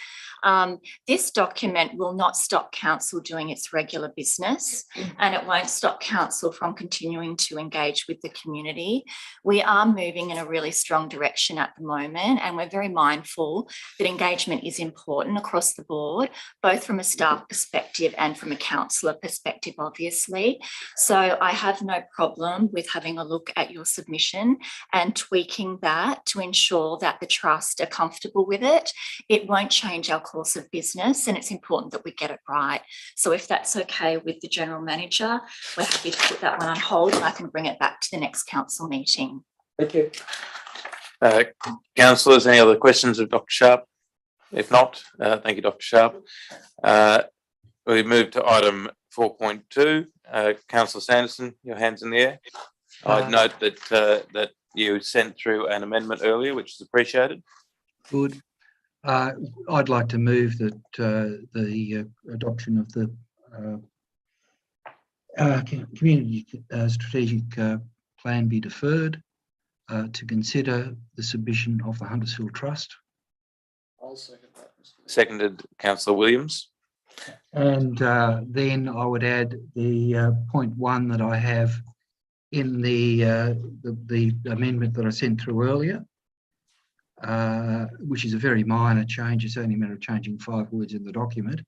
This document will not stop council doing its regular business, and it won't stop council from continuing to engage with the community. We are moving in a really strong direction at the moment, and we're very mindful that engagement is important across the board, both from a staff perspective and from a councillor perspective, obviously. So I have no problem with having a look at your submission and tweaking that to ensure that the trust are comfortable with it. It won't change our course of business, and it's important that we get it right. So if that's okay with the General Manager, we're happy to put that one on hold and I can bring it back to the next council meeting. Thank you. Councillors, any other questions of Dr. Sharp? If not, thank you, Dr. Sharp. We move to item 4.2. Councillor Sanderson, your hand's in the air. I'd note that you sent through an amendment earlier, which is appreciated. Good. I'd like to move that the adoption of the community strategic plan be deferred to consider the submission of the Huntersville Trust. I'll second that. Seconded, Councillor Williams. And then I would add the point 1 that I have in the amendment that I sent through earlier, which is a very minor change. It's only a matter of changing 5 words in the document,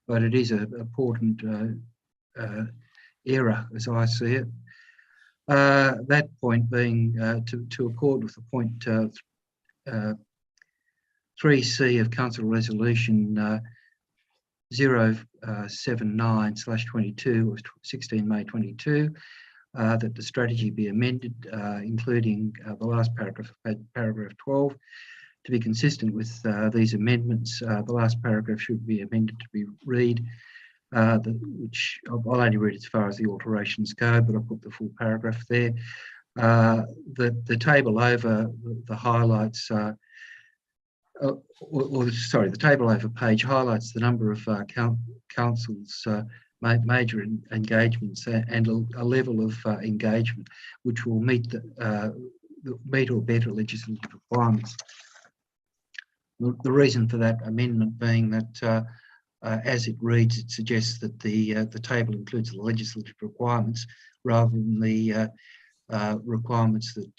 but it is an important error as I see it. That point being to accord with the point 3C of Council Resolution 079/22 of 16 May 22, that the strategy be amended, including the last paragraph, paragraph 12. To be consistent with these amendments, the last paragraph should be amended to read, which I'll only read as far as the alterations go, but I'll put the full paragraph there. The table over the highlights, the table over page highlights the number of councils' major engagements and a level of engagement which will meet or better legislative requirements. The reason for that amendment being that, as it reads, it suggests that the table includes the legislative requirements rather than the requirements that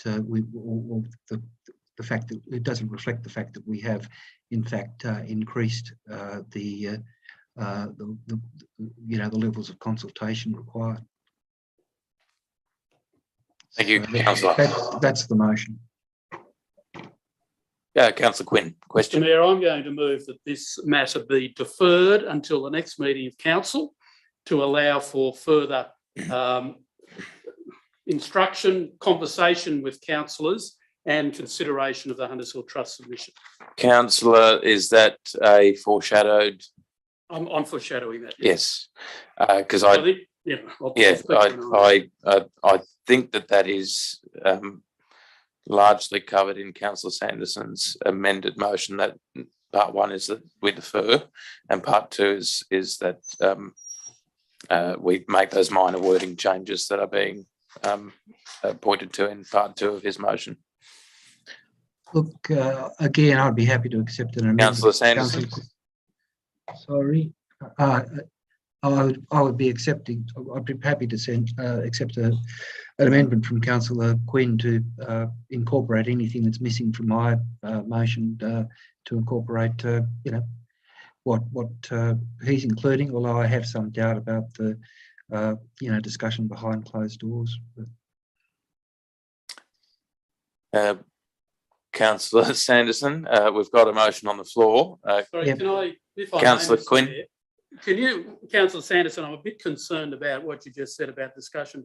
the fact that it doesn't reflect the fact that we have, in fact, increased the levels of consultation required. Thank you, So Councillor. That's the motion. Councillor Quinn, Mr. question. Mayor, I'm going to move that this matter be deferred until the next meeting of council to allow for further instruction, conversation with councillors and consideration of the Hunters Hill Trust submission. Councillor, is that a foreshadowed? I'm foreshadowing that. Yes, because I think that is largely covered in Councillor Sanderson's amended motion. That part one is that we defer, and part two is that we make those minor wording changes that are being pointed to in part two of his motion. Look, again, I'd be happy to accept an amendment. Councillor Sanderson. Sorry, I would be accepting. I'd be happy to accept an amendment from Councillor Quinn to incorporate anything that's missing from my motion to incorporate, what he's including. Although I have some doubt about the discussion behind closed doors. Councillor Sanderson, we've got a motion on the floor. Sorry, Yep. can I, if I may, Councillor Mr. Quinn. Mayor, can you, Councillor Sanderson, I'm a bit concerned about what you just said about discussion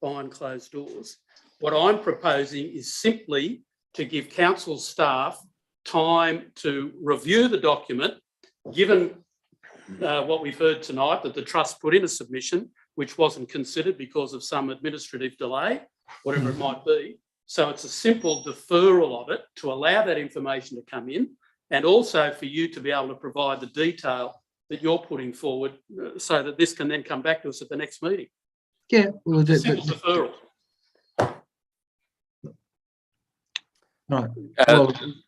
behind closed doors. What I'm proposing is simply to give council staff time to review the document, given what we've heard tonight, that the trust put in a submission which wasn't considered because of some administrative delay, whatever it might be. So it's a simple deferral of it to allow that information to come in, and also for you to be able to provide the detail that you're putting forward so that this can then come back to us at the next meeting. Yeah, well, Simple deferral. Right.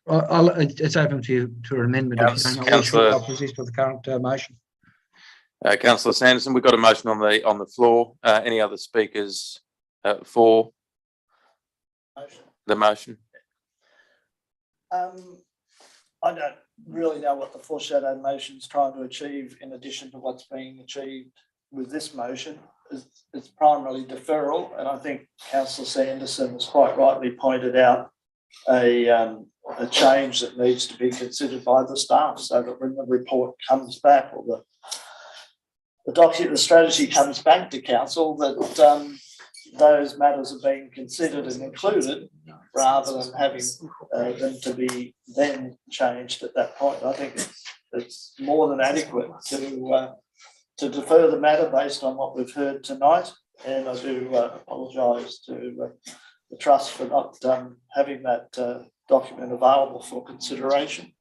Well, it's open to an amendment. Councillor, I'll persist with the current motion. Councillor Sanderson, we've got a motion on the floor. Any other speakers for the motion? I don't really know what the foreshadowed motion is trying to achieve in addition to what's being achieved with this motion. It's primarily deferral, and I think Councillor Sanderson has quite rightly pointed out a change that needs to be considered by the staff, so that when the report comes back, or the strategy comes back to council, that those matters are being considered and included, rather than having them to be then changed at that point. I think it's more than adequate to defer the matter based on what we've heard tonight, and I do apologise to the trust for not having that document available for consideration.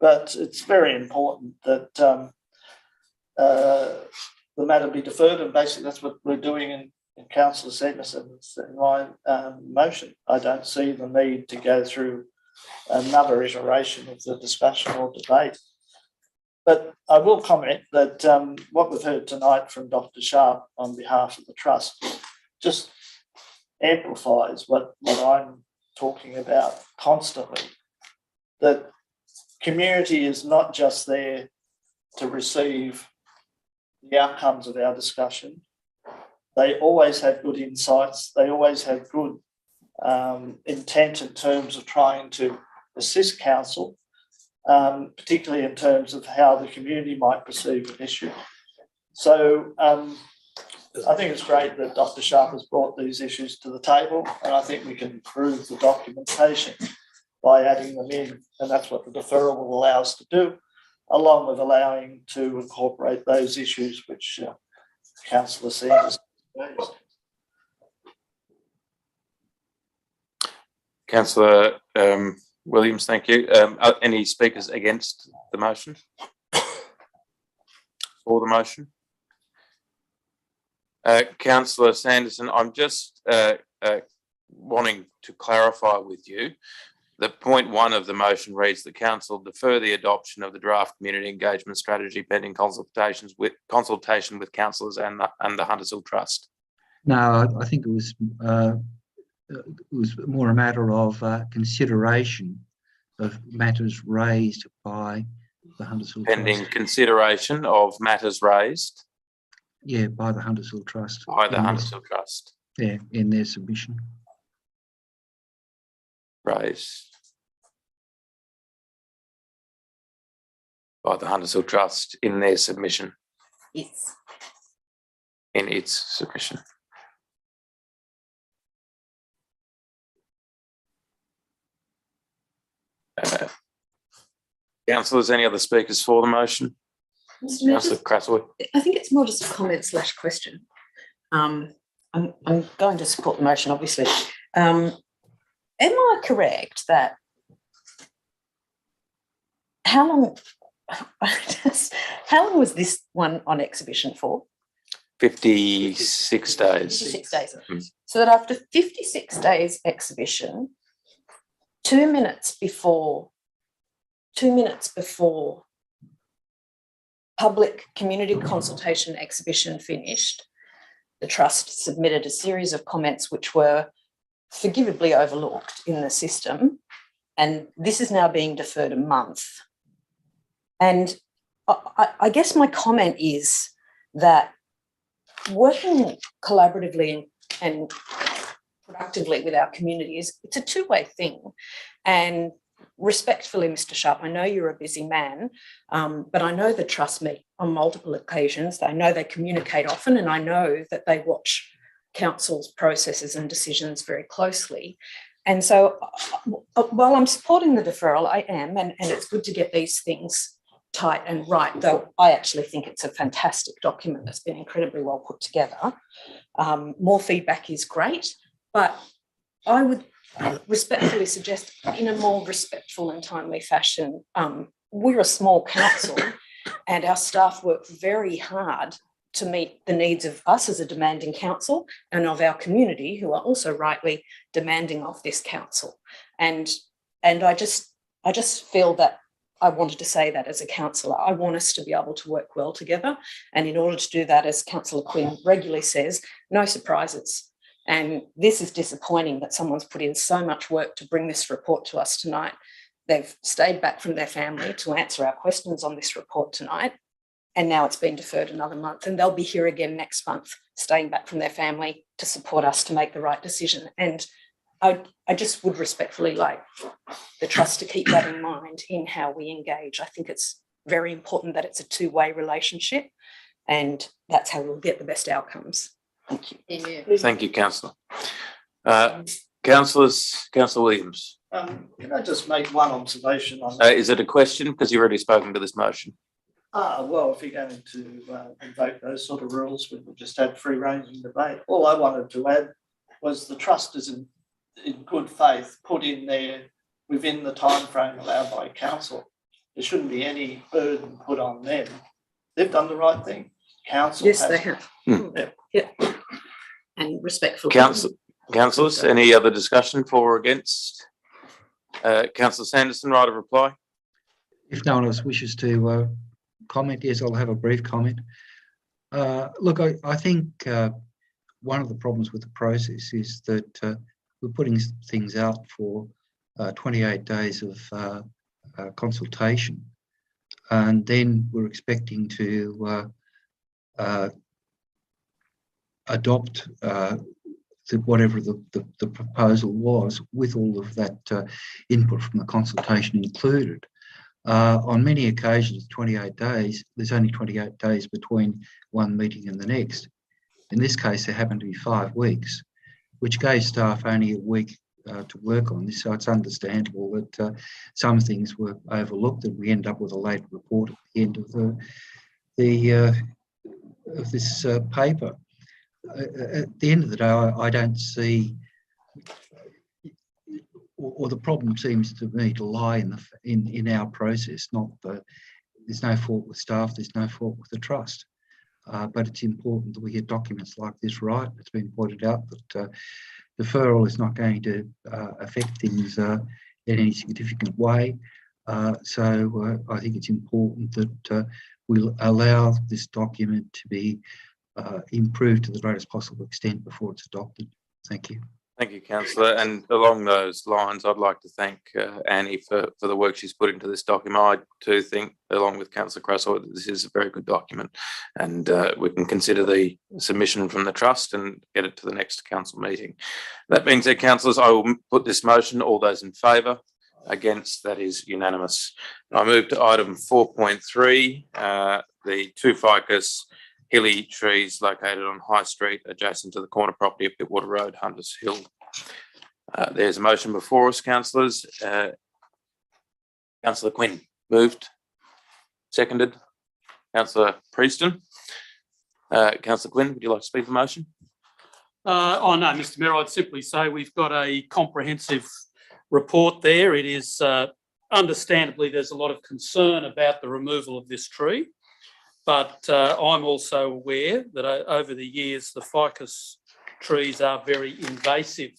But it's very important that the matter be deferred, and basically that's what we're doing in Councillor Sanderson's in my motion. I don't see the need to go through another iteration of the discussion or debate. But I will comment that what we've heard tonight from Dr. Sharp on behalf of the Trust just amplifies what I'm talking about constantly, that community is not just there to receive the outcomes of our discussion. they always had good insights. They always had good intent in terms of trying to assist council, particularly in terms of how the community might perceive an issue. So I think it's great that Dr. Sharp has brought these issues to the table, and I think we can improve the documentation by adding them in, and that's what the deferral will allow us to do, along with allowing to incorporate those issues which Councillor Sanders raised. Councillor Williams, thank you. Are any speakers against the motion? For the motion? Councillor Sanderson, I'm just wanting to clarify with you that point 1 of the motion reads the council defer the adoption of the draft community engagement strategy pending consultation with councillors and the Hunters Hill Trust. No, I think it was more a matter of consideration of matters raised by the Hunters Hill Trust. Pending consideration of matters raised. Yeah, by the Hunters Hill Trust. By the Hunters Hill Trust. Yeah, in their submission. Raised by the Hunters Hill Trust in their submission. Yes. In its submission. Councillors, any other speakers for the motion? Mr. Mayor, Councillor Craswell. I think it's more just a comment / question. I'm going to support the motion, obviously. Am I correct that how long was this one on exhibition for? 56 days. 56 days. Mm. So that after 56 days exhibition, 2 minutes before public community consultation exhibition finished, the Trust submitted a series of comments which were forgivably overlooked in the system, and this is now being deferred a month. And I guess my comment is that working collaboratively and productively with our communities, it's a two-way thing. And respectfully, Mr. Sharp, I know you're a busy man, but I know the Trust meet on multiple occasions. I know they communicate often, and I know that they watch council's processes and decisions very closely. And so while I'm supporting the deferral, I am, and it's good to get these things tight and right, though I actually think it's a fantastic document that's been incredibly well put together. More feedback is great, but I would respectfully suggest in a more respectful and timely fashion. We're a small council and our staff work very hard to meet the needs of us as a demanding council and of our community, who are also rightly demanding of this council. And I just feel that I wanted to say that as a councillor. I want us to be able to work well together. And in order to do that, as Councillor Quinn regularly says, no surprises. And this is disappointing that someone's put in so much work to bring this report to us tonight. They've stayed back from their family to answer our questions on this report tonight. And now it's been deferred another month, and they'll be here again next month, staying back from their family to support us to make the right decision. And I just would respectfully like the Trust to keep that in mind in how we engage. I think it's very important that it's a two-way relationship, and that's how we'll get the best outcomes. Thank you. Yeah. Thank you, Councillor. Councillor Williams. Can I just make one observation on Is it a question? Because you've already spoken to this motion. Well, if you're going to invoke those sort of rules, we just had free-ranging debate. All I wanted to add was the Trust is in good faith put in there within the time frame allowed by council. There shouldn't be any burden put on them. They've done the right thing. Council Yes, has. they have. Yeah. And respectfully. Councillors, any other discussion for or against? Councillor Sanderson, right of reply. If no one else wishes to comment, yes, I'll have a brief comment. Look, I think one of the problems with the process is that we're putting things out for 28 days of consultation, and then we're expecting to adopt whatever the proposal was, with all of that input from the consultation included. On many occasions, 28 days, there's only 28 days between one meeting and the next. In this case, there happened to be 5 weeks, which gave staff only a week to work on this. So it's understandable that some things were overlooked and we end up with a late report at the end of this paper. At the end of the day, I don't see, or the problem seems to me to lie in our process. There's no fault with staff, there's no fault with the trust, but it's important that we get documents like this right. It's been pointed out that deferral is not going to affect things in any significant way. So I think it's important that we'll allow this document to be improved to the greatest possible extent before it's adopted. Thank you. Thank you, Councillor. And along those lines, I'd like to thank Annie for the work she's put into this document. I too think, along with Councillor Cresswell, that this is a very good document, and we can consider the submission from the Trust and get it to the next council meeting. That being said, councillors, I will put this motion. All those in favour? Against? That is unanimous. I move to item 4.3, the 2 ficus hilly trees located on High Street adjacent to the corner property of Pittwater Road, Hunters Hill. There's a motion before us, councillors. Councillor Quinn moved, seconded. Councillor Prieston. Councillor Quinn, would you like to speak to the motion? Oh no, Mr Mayor, I'd simply say we've got a comprehensive report there. It is understandably there's a lot of concern about the removal of this tree. But I'm also aware that over the years, the ficus trees are very invasive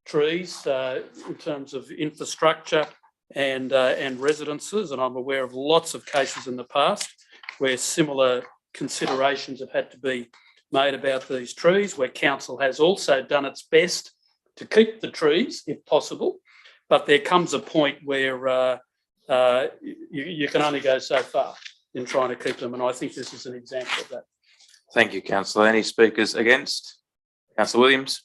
trees in terms of infrastructure and residences. And I'm aware of lots of cases in the past where similar considerations have had to be made about these trees, where council has also done its best to keep the trees if possible. But there comes a point where you can only go so far in trying to keep them, and I think this is an example of that. Thank you, councillor. Any speakers against? Councillor Williams.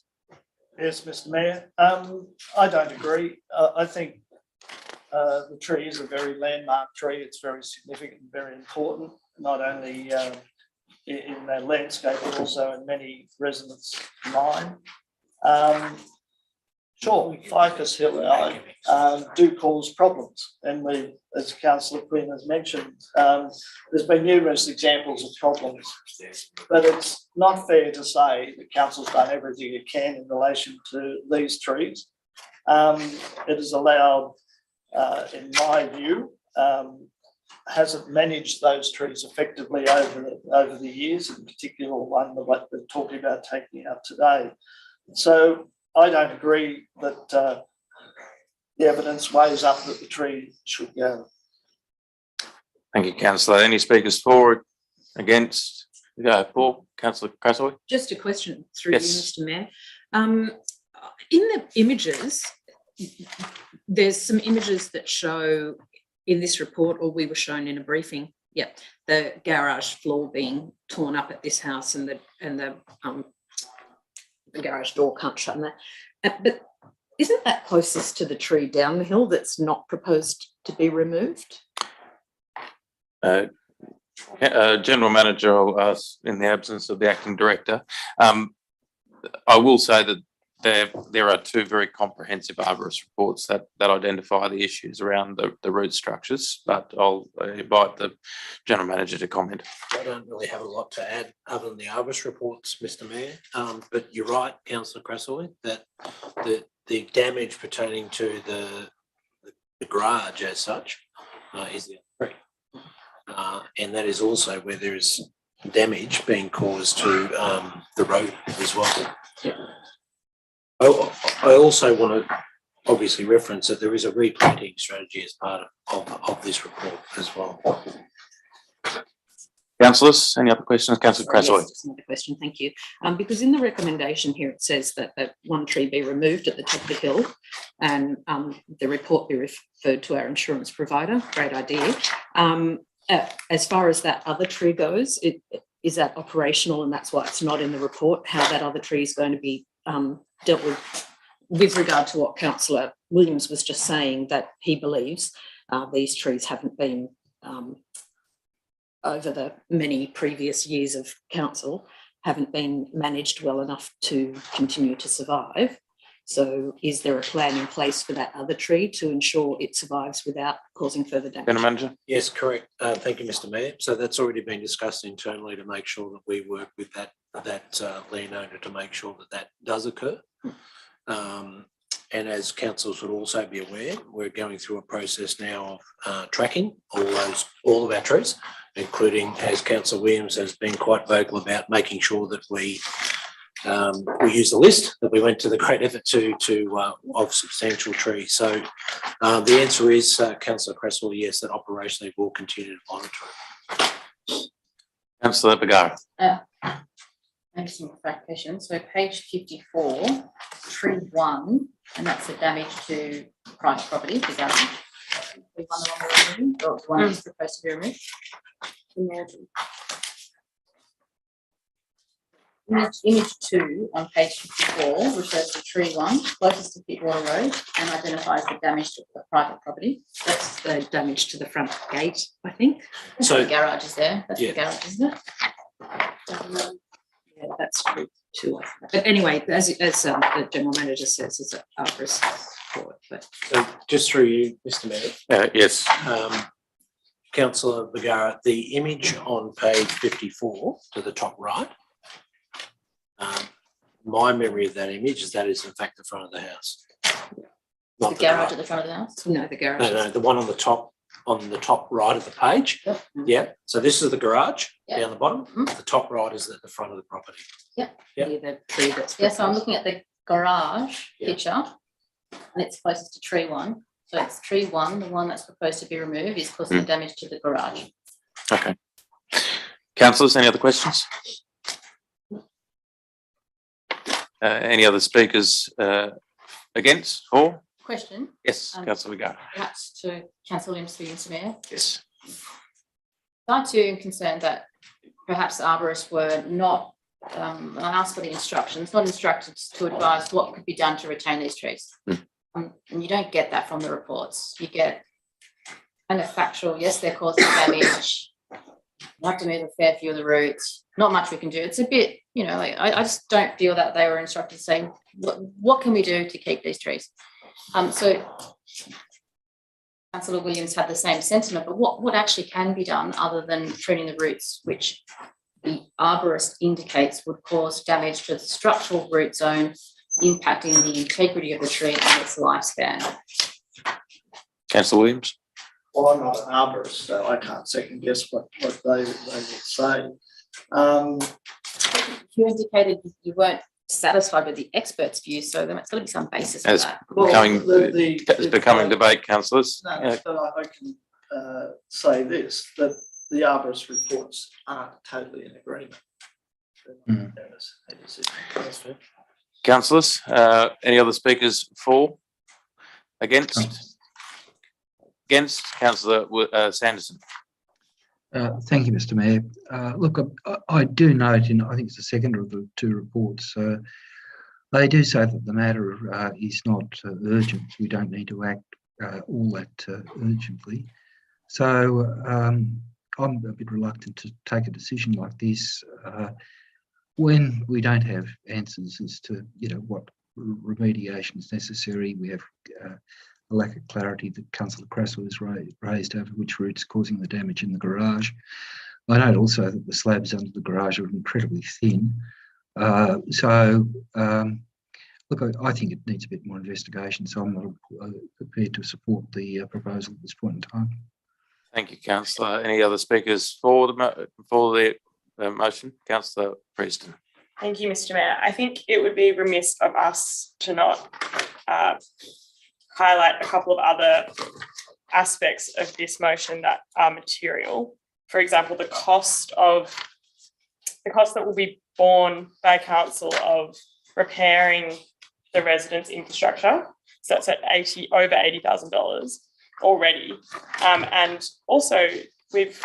Yes, Mr Mayor. I don't agree. I think the tree is a very landmark tree. It's very significant and very important, not only in the landscape, but also in many residents' mind. Sure, ficus hilli do cause problems, and we, as Councillor Quinn has mentioned, there's been numerous examples of problems, but it's not fair to say that council's done everything it can in relation to these trees. It has allowed, in my view, hasn't managed those trees effectively over the years, in particular one that we're talking about taking out today. So I don't agree that the evidence weighs up that the tree should go. Thank you, councillor. Any speakers for, against? For Councillor Cresswell. Just a question through Yes. you, Mr Mayor. In the images, there's some images that show in this report, or we were shown in a briefing, the garage floor being torn up at this house and the garage door can't shut in that. But isn't that closest to the tree down the hill that's not proposed to be removed? General Manager, I'll ask in the absence of the Acting Director. I will say that there are 2 very comprehensive arborist reports that identify the issues around the root structures, but I'll invite the General Manager to comment. I don't really have a lot to add other than the arborist reports, Mr Mayor, but you're right, Councillor Cresswell, that the damage pertaining to the garage as such is the tree. And that is also where there is damage being caused to the road as well. Yeah. I also want to obviously reference that there is a replanting strategy as part of this report as well. Councillors, any other questions? Councillor Cresswell. Yes, just another question, thank you. Because in the recommendation here, it says that one tree be removed at the top of the hill and the report be referred to our insurance provider. Great idea. As far as that other tree goes, is that operational and that's why it's not in the report, how that other tree is going to be dealt with regard to what Councillor Williams was just saying, that he believes these trees haven't been, over the many previous years of council, haven't been managed well enough to continue to survive. So is there a plan in place for that other tree to ensure it survives without causing further damage? General Manager. Yes, correct. Thank you, Mr. Mayor. So that's already been discussed internally to make sure that we work with that landowner to make sure that that does occur. And as councils would also be aware, we're going through a process now of tracking all of our trees, including, as Councillor Williams has been quite vocal about, making sure that we use the list that we went to the great effort of substantial trees. So the answer is, Councillor Cresswell, yes, that operationally will continue to monitor it. Councillor Bergara. Maybe some clarification. So page 54, tree 1, and that's the damage to private property, the garage. The one along the removed, or the one that's proposed to be removed. Image 2 on page 54 refers to tree 1 closest to Pittwater Road and identifies the damage to the private property. That's the damage to the front gate, I think. So the garage is there. That's Yeah. the garage, isn't it? Yeah, that's true too. But anyway, as the General Manager says, it's an arborist report. But So just through you, Mr. Mayor. Yes. Councillor Bergara, the image on page 54 to the top right, my memory of that image is that is in fact the front of the house. The garage at the front of the house. no, the garage. No, the one on the top right of the page. Yep. Yeah. So this is the garage Yep. down the bottom. Mhm. The top right is at the front of the property. Yep. Yep. Near the tree that's. Yeah, so I'm looking at the garage Yeah. picture and it's closest to tree 1. So it's tree 1, the one that's proposed to be removed, is causing the damage to the garage. Okay. Councillors, any other questions? Any other speakers against or? Question, Yes, Councillor Bergara. perhaps to Councillor Williams through you, Mr. Mayor. Yes. I too am concerned that perhaps arborists were not, and I asked for the instructions, not instructed to advise what could be done to retain these trees. And you don't get that from the reports. You get kind of factual, yes, they're causing damage. You have to move a fair few of the roots. Not much we can do. It's a bit, like, I just don't feel that they were instructed saying, what can we do to keep these trees? So Councillor Williams had the same sentiment, but what actually can be done other than trimming the roots, which the arborist indicates would cause damage to the structural root zone, impacting the integrity of the tree and its lifespan? Councillor Williams. Well, I'm not an arborist, so I can't second guess what they would say. You indicated you weren't satisfied with the expert's view, so there's got to be some basis for As that. it's becoming debate, councillors. No, but I can say this, that the arborist reports aren't totally in agreement. Councillors, any other speakers for? Against? Against. Councillor Sanderson. Thank you, Mr. Mayor. Look, I do note I think it's the second of the two reports, they do say that the matter is not urgent. We don't need to act all that urgently. So I'm a bit reluctant to take a decision like this when we don't have answers as to what remediation is necessary. We have a lack of clarity that Councillor Cresswell has raised over which routes causing the damage in the garage. I note also that the slabs under the garage are incredibly thin. Look, I think it needs a bit more investigation, so I'm not prepared to support the proposal at this point in time. Thank you, Councillor. Any other speakers for the motion? Councillor Preston. Thank you, Mr. Mayor. I think it would be remiss of us to not highlight a couple of other aspects of this motion that are material. For example, the cost that will be borne by council of repairing the residents' infrastructure. So that's at over $80,000 already. And also we've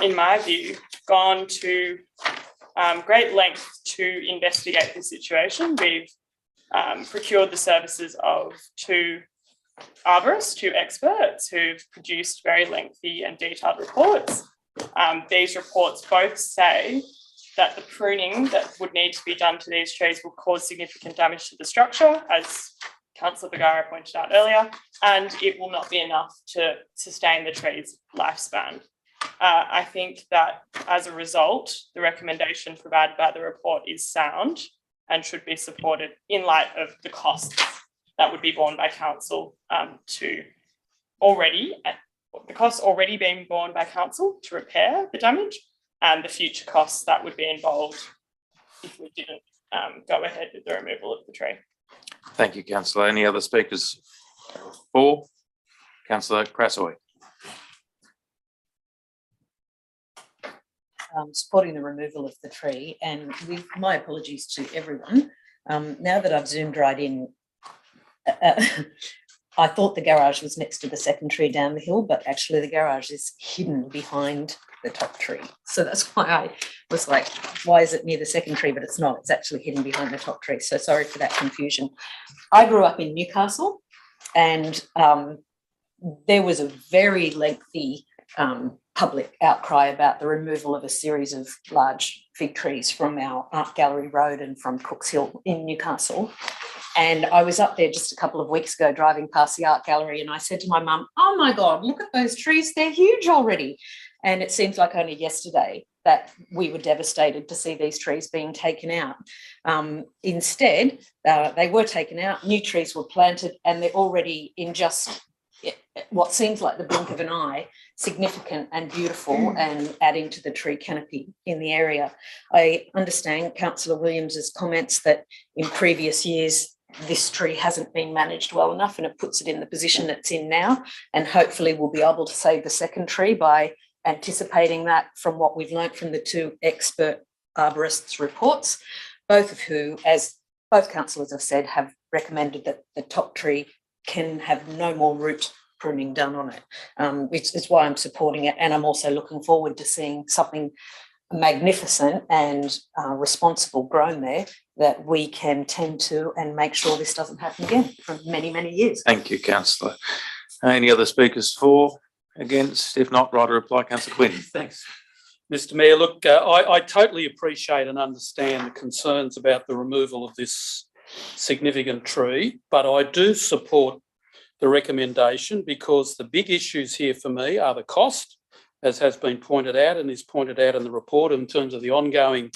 in my view, gone to great length to investigate the situation. We've procured the services of two arborists, two experts who've produced very lengthy and detailed reports. These reports both say that the pruning that would need to be done to these trees will cause significant damage to the structure, as Councillor Bagara pointed out earlier, and it will not be enough to sustain the tree's lifespan. I think that as a result, the recommendation provided by the report is sound and should be supported in light of the costs that would be borne by council the costs already being borne by council to repair the damage and the future costs that would be involved if we didn't go ahead with the removal of the tree. Thank you, Councillor. Any other speakers for? Councillor Crassoy. Supporting the removal of the tree, and with my apologies to everyone. Now that I've zoomed right in, I thought the garage was next to the second tree down the hill, but actually the garage is hidden behind the top tree. So that's why I was like, why is it near the second tree? But it's not, it's actually hidden behind the top tree. So sorry for that confusion. I grew up in Newcastle, and there was a very lengthy public outcry about the removal of a series of large fig trees from our Art Gallery Road and from Cooks Hill in Newcastle. And I was up there just a couple of weeks ago driving past the art gallery, and I said to my mum, oh my God, look at those trees, they're huge already. And it seems like only yesterday that we were devastated to see these trees being taken out. Instead, they were taken out, new trees were planted, and they're already in just what seems like the blink of an eye, significant and beautiful, and adding to the tree canopy in the area. I understand Councillor Williams's comments that in previous years this tree hasn't been managed well enough, and it puts it in the position it's in now, and hopefully we'll be able to save the second tree by anticipating that from what we've learnt from the two expert arborists' reports, both of who, as both councillors have said, have recommended that the top tree can have no more root pruning done on it, which is why I'm supporting it. And I'm also looking forward to seeing something magnificent and responsible grown there that we can tend to and make sure this doesn't happen again for many, many years. Thank you, Councillor. Any other speakers for, against? If not, right to reply, Councillor Quinn. Thanks, Mr. Mayor. Look, I totally appreciate and understand the concerns about the removal of this significant tree, but I do support the recommendation because the big issues here for me are the cost, as has been pointed out and is pointed out in the report, in terms of the ongoing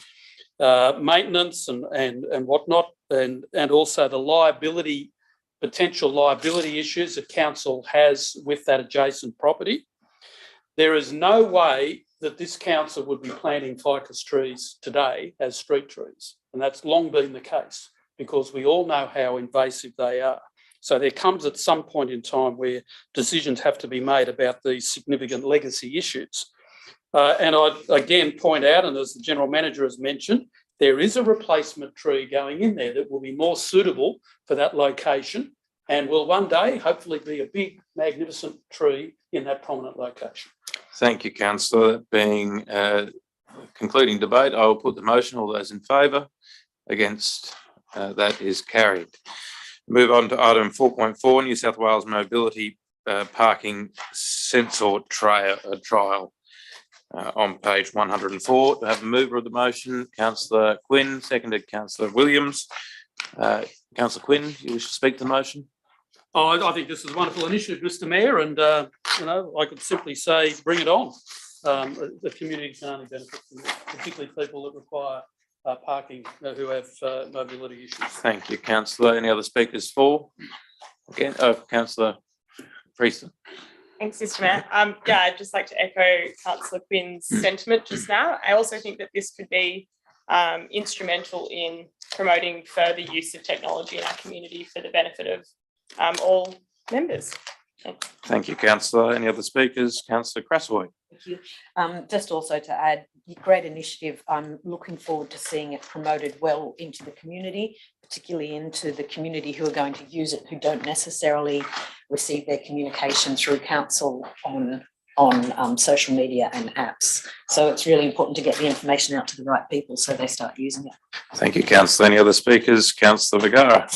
maintenance and whatnot, and also the liability, potential liability issues that council has with that adjacent property. There is no way that this council would be planting ficus trees today as street trees, and that's long been the case because we all know how invasive they are. So there comes at some point in time where decisions have to be made about these significant legacy issues. And I'd again point out, and as the General Manager has mentioned, there is a replacement tree going in there that will be more suitable for that location and will one day hopefully be a big, magnificent tree in that prominent location. Thank you, Councillor. Being concluding debate, I will put the motion. All those in favour? Against? That is carried. Move on to item 4.4, New South Wales Mobility Parking Sensor Trial on page 104. To have a mover of the motion, Councillor Quinn, seconded Councillor Williams. Councillor Quinn, you wish to speak to the motion? Oh, I think this is a wonderful initiative, Mr. Mayor, and I could simply say, bring it on. The community can only benefit from it, particularly people that require parking who have mobility issues. Thank you, Councillor. Any other speakers for? Again, Councillor Prieston. Thanks, Mr. Mayor. I'd just like to echo Councillor Quinn's sentiment just now. I also think that this could be instrumental in promoting further use of technology in our community for the benefit of all members. Thank you, Councillor. Any other speakers? Councillor Crassoy. Thank you. Just also to add, great initiative. I'm looking forward to seeing it promoted well into the community, particularly into the community who are going to use it, who don't necessarily receive their communication through council on on social media and apps. So it's really important to get the information out to the right people so they start using it. Thank you, Councillor. Any other speakers? Councillor Vergara.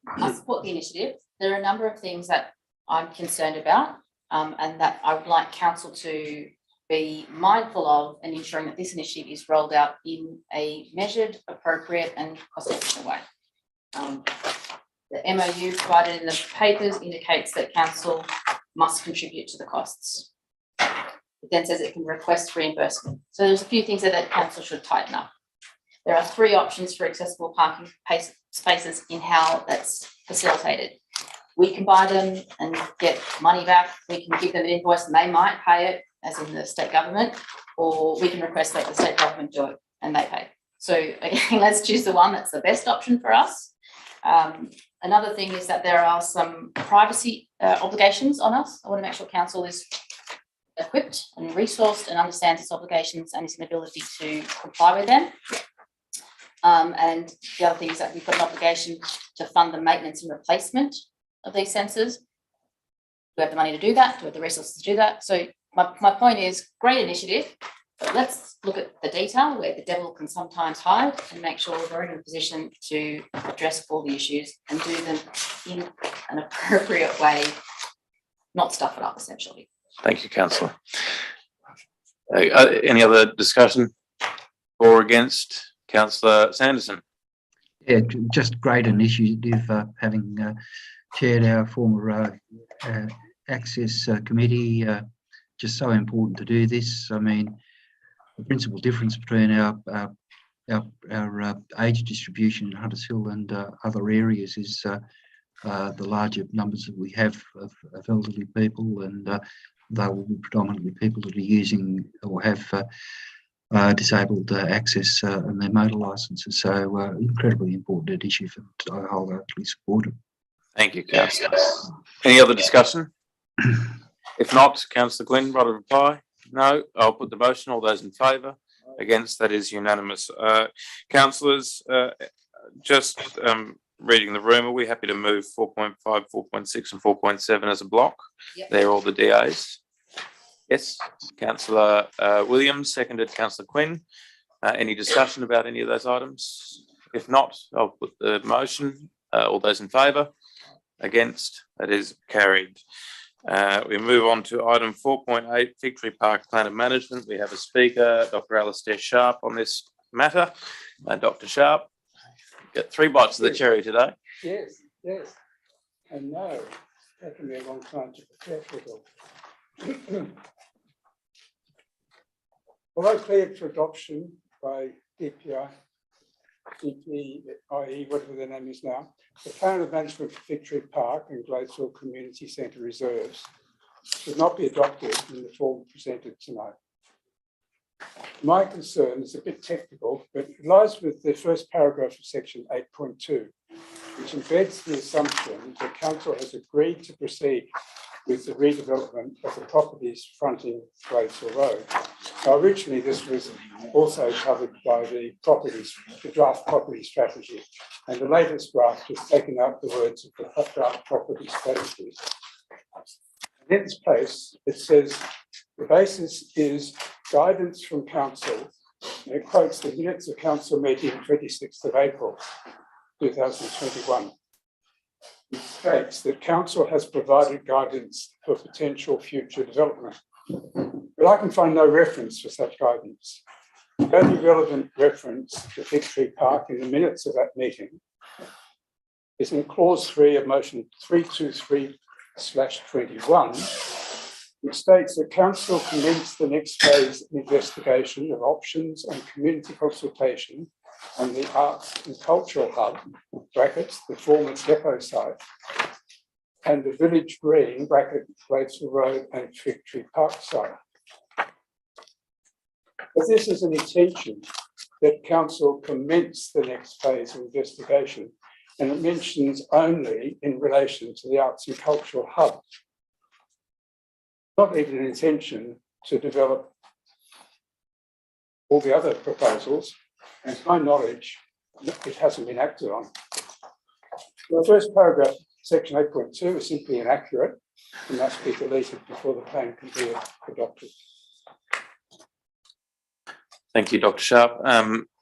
I support the initiative. There are a number of things that I'm concerned about and that I would like council to be mindful of and ensuring that this initiative is rolled out in a measured, appropriate and cost-efficient way. The MOU provided in the papers indicates that council must contribute to the costs. It then says it can request reimbursement. So there's a few things that council should tighten up. There are 3 options for accessible parking spaces in how that's facilitated. We can buy them and get money back. We can give them an invoice and they might pay it, as in the state government, or we can request that the state government do it and they pay. So again, let's choose the one that's the best option for us. Another thing is that there are some privacy obligations on us. I want to make sure council is equipped and resourced and understands its obligations and its ability to comply with them. And the other thing is that we've got an obligation to fund the maintenance and replacement of these sensors. Do we have the money to do that? Do we have the resources to do that? So my point is, great initiative, but let's look at the detail where the devil can sometimes hide and make sure we're in a position to address all the issues and do them in an appropriate way, not stuff it up essentially. Thank you, Councillor. Any other discussion for or against? Councillor Sanderson. Yeah, just great initiative, having chaired our former Access Committee. Just so important to do this. I mean, the principal difference between our age distribution in Hunters Hill and other areas is the larger numbers that we have of elderly people, and they will be predominantly people that are using or have disabled access and their motor licences. So incredibly important issue for I wholeheartedly support it. Thank you, Councillor. Any other discussion? If not, Councillor Glynn, right of reply? No, I'll put the motion. All those in favour? Against? That is unanimous. Councillors, just reading the room, are we happy to move 4.5, 4.6 and 4.7 as a block? Yep. They're all the DAs. Yes, Councillor Williams, seconded Councillor Quinn. Any discussion about any of those items? If not, I'll put the motion. All those in favour? Against? That is carried. We move on to item 4.8, Victory Park Plan of Management. We have a speaker, Dr. Alastair Sharp, on this matter. Dr. Sharp, get 3 bites of the cherry today. Yes, yes. And no, it's taken me a long time to prepare for it all. Although cleared for adoption by DPI, DPIE, whatever their name is now, the plan of management for Victory Park and Gladesville Community Centre reserves should not be adopted in the form presented tonight. My concern is a bit technical, but it lies with the first paragraph of section 8.2, which embeds the assumption that council has agreed to proceed with the redevelopment of the properties fronting Gladesville Road. Now, originally, this was also covered by the draft property strategy, and the latest draft has taken out the words of the draft property strategy. In its place, it says the basis is guidance from council, and it quotes the minutes of council meeting 26th of April 2021. It states that council has provided guidance for potential future development, but I can find no reference for such guidance. The only relevant reference to Victory Park in the minutes of that meeting is in clause 3 of motion 323/21, which states that council commenced the next phase of investigation of options and community consultation on the Arts and Cultural Hub, brackets, the former depot site, and the Village Green, bracket, Gladesville Road and Victory Park site. But this is an intention that council commence the next phase of investigation, and it mentions only in relation to the Arts and Cultural Hub. Not even an intention to develop all the other proposals, and to my knowledge, it hasn't been acted on. The first paragraph, section 8.2, is simply inaccurate. It must be deleted before the plan can be adopted. Thank you, Dr. Sharp.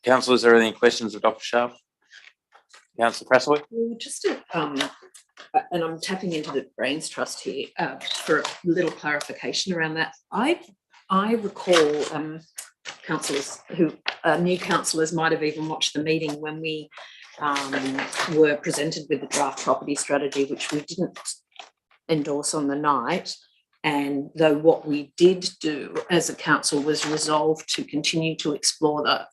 Councillors, are there any questions of Dr. Sharp? Councillor Crasaway? Well, just to, and I'm tapping into the Brains Trust here for a little clarification around that. I recall councillors new councillors might have even watched the meeting when we were presented with the draft property strategy, which we didn't endorse on the night. And though what we did do as a council was resolve to continue to explore the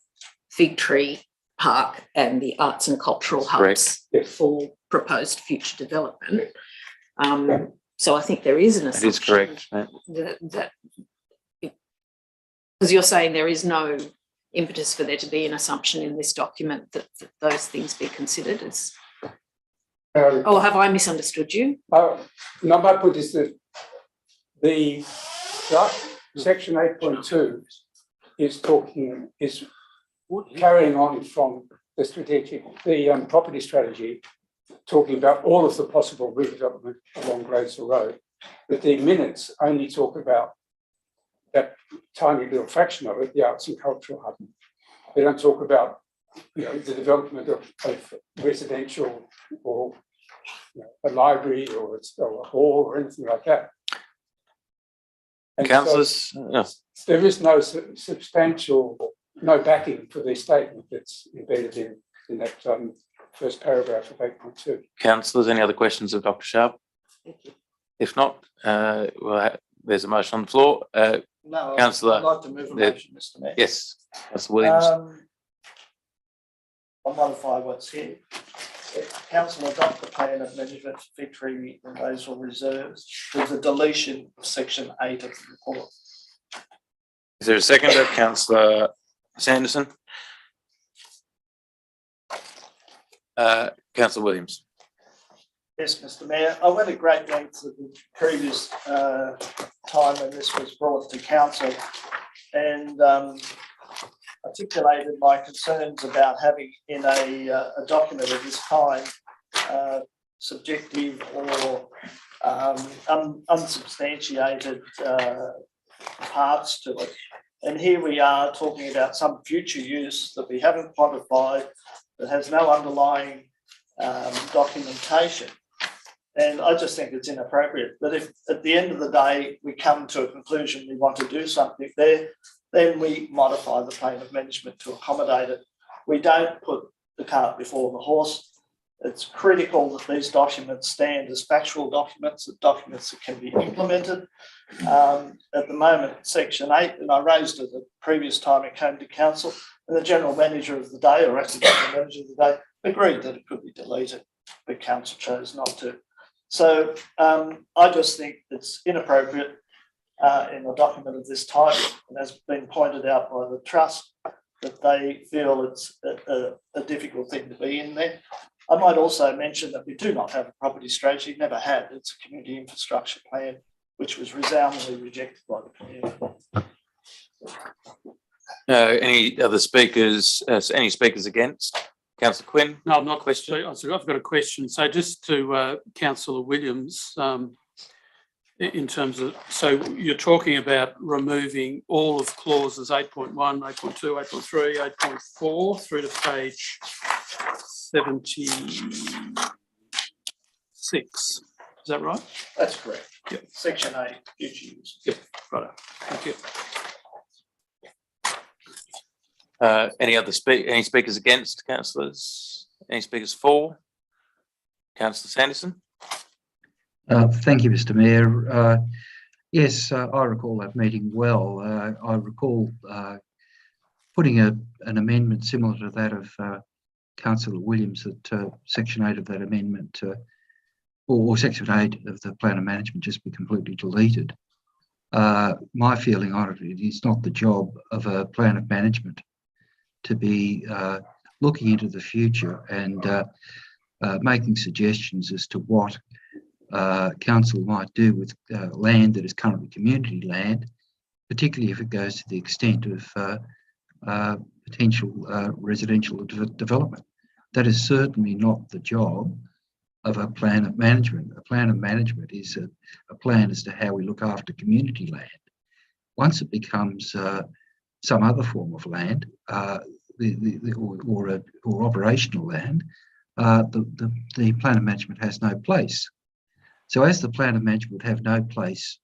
Fig Tree Park and the arts and cultural hubs for proposed future development. So I think there is an assumption. That is correct. Because you're saying there is no impetus for there to be an assumption in this document that those things be considered as. Or have I misunderstood you? No, my point is that the section 8.2 is carrying on from the property strategy, talking about all of the possible redevelopment along Gradesville Road. But the minutes only talk about that tiny little fraction of it, the arts and cultural hub. They don't talk about the development of residential or a library or a hall or anything like that. And Councillors? there is no no backing for the statement that's embedded in that first paragraph of 8.2. Councillors, any other questions of Dr. Sharp? Thank you. If not, there's a motion on the floor. No, Councillor, I'd like to move a motion, Mr. Mayor. Yes, Councillor Williams. I'll modify what's here. Council adopt the plan of management for Fig Tree and Gradesville reserves with the deletion of section 8 of the report. Is there a seconder? Councillor Sanderson? Councillor Williams? Yes, Mr. Mayor. I went at great length at the previous time when this was brought to council and articulated my concerns about having in a document of this kind subjective or unsubstantiated parts to it. And here we are talking about some future use that we haven't quantified, that has no underlying documentation. And I just think it's inappropriate. But if at the end of the day we come to a conclusion we want to do something there, then we modify the plan of management to accommodate it. We don't put the cart before the horse. It's critical that these documents stand as factual documents, documents that can be implemented. At the moment, section 8, and I raised it the previous time it came to council, and the general manager of the day, or actually the manager of the day, agreed that it could be deleted, but council chose not to. So I just think it's inappropriate in a document of this type, and has been pointed out by the trust that they feel it's a difficult thing to be in there. I might also mention that we do not have a property strategy, never had. It's a community infrastructure plan, which was resoundingly rejected by the community. Any other speakers? Any speakers against? Councillor Quinn? No, I'm not. Question. I've got a question. So just to Councillor Williams, in terms of, so you're talking about removing all of clauses 8.1, 8.2, 8.3, 8.4 through to page 76. Is that right? That's correct. Yep. Section 8, future use. Yep, right. Thank you. Any other any speakers against, councillors? Any speakers for? Councillor Sanderson? Thank you, Mr. Mayor. Yes, I recall that meeting well. I recall putting an amendment similar to that of Councillor Williams, that section 8 of that amendment, or section 8 of the plan of management, just be completely deleted. My feeling on it is not the job of a plan of management to be looking into the future and making suggestions as to what council might do with land that is currently community land, particularly if it goes to the extent of potential residential development. That is certainly not the job of a plan of management. A plan of management is a plan as to how we look after community land. Once it becomes some other form of land, or operational land, the plan of management has no place. So as the plan of management would have no place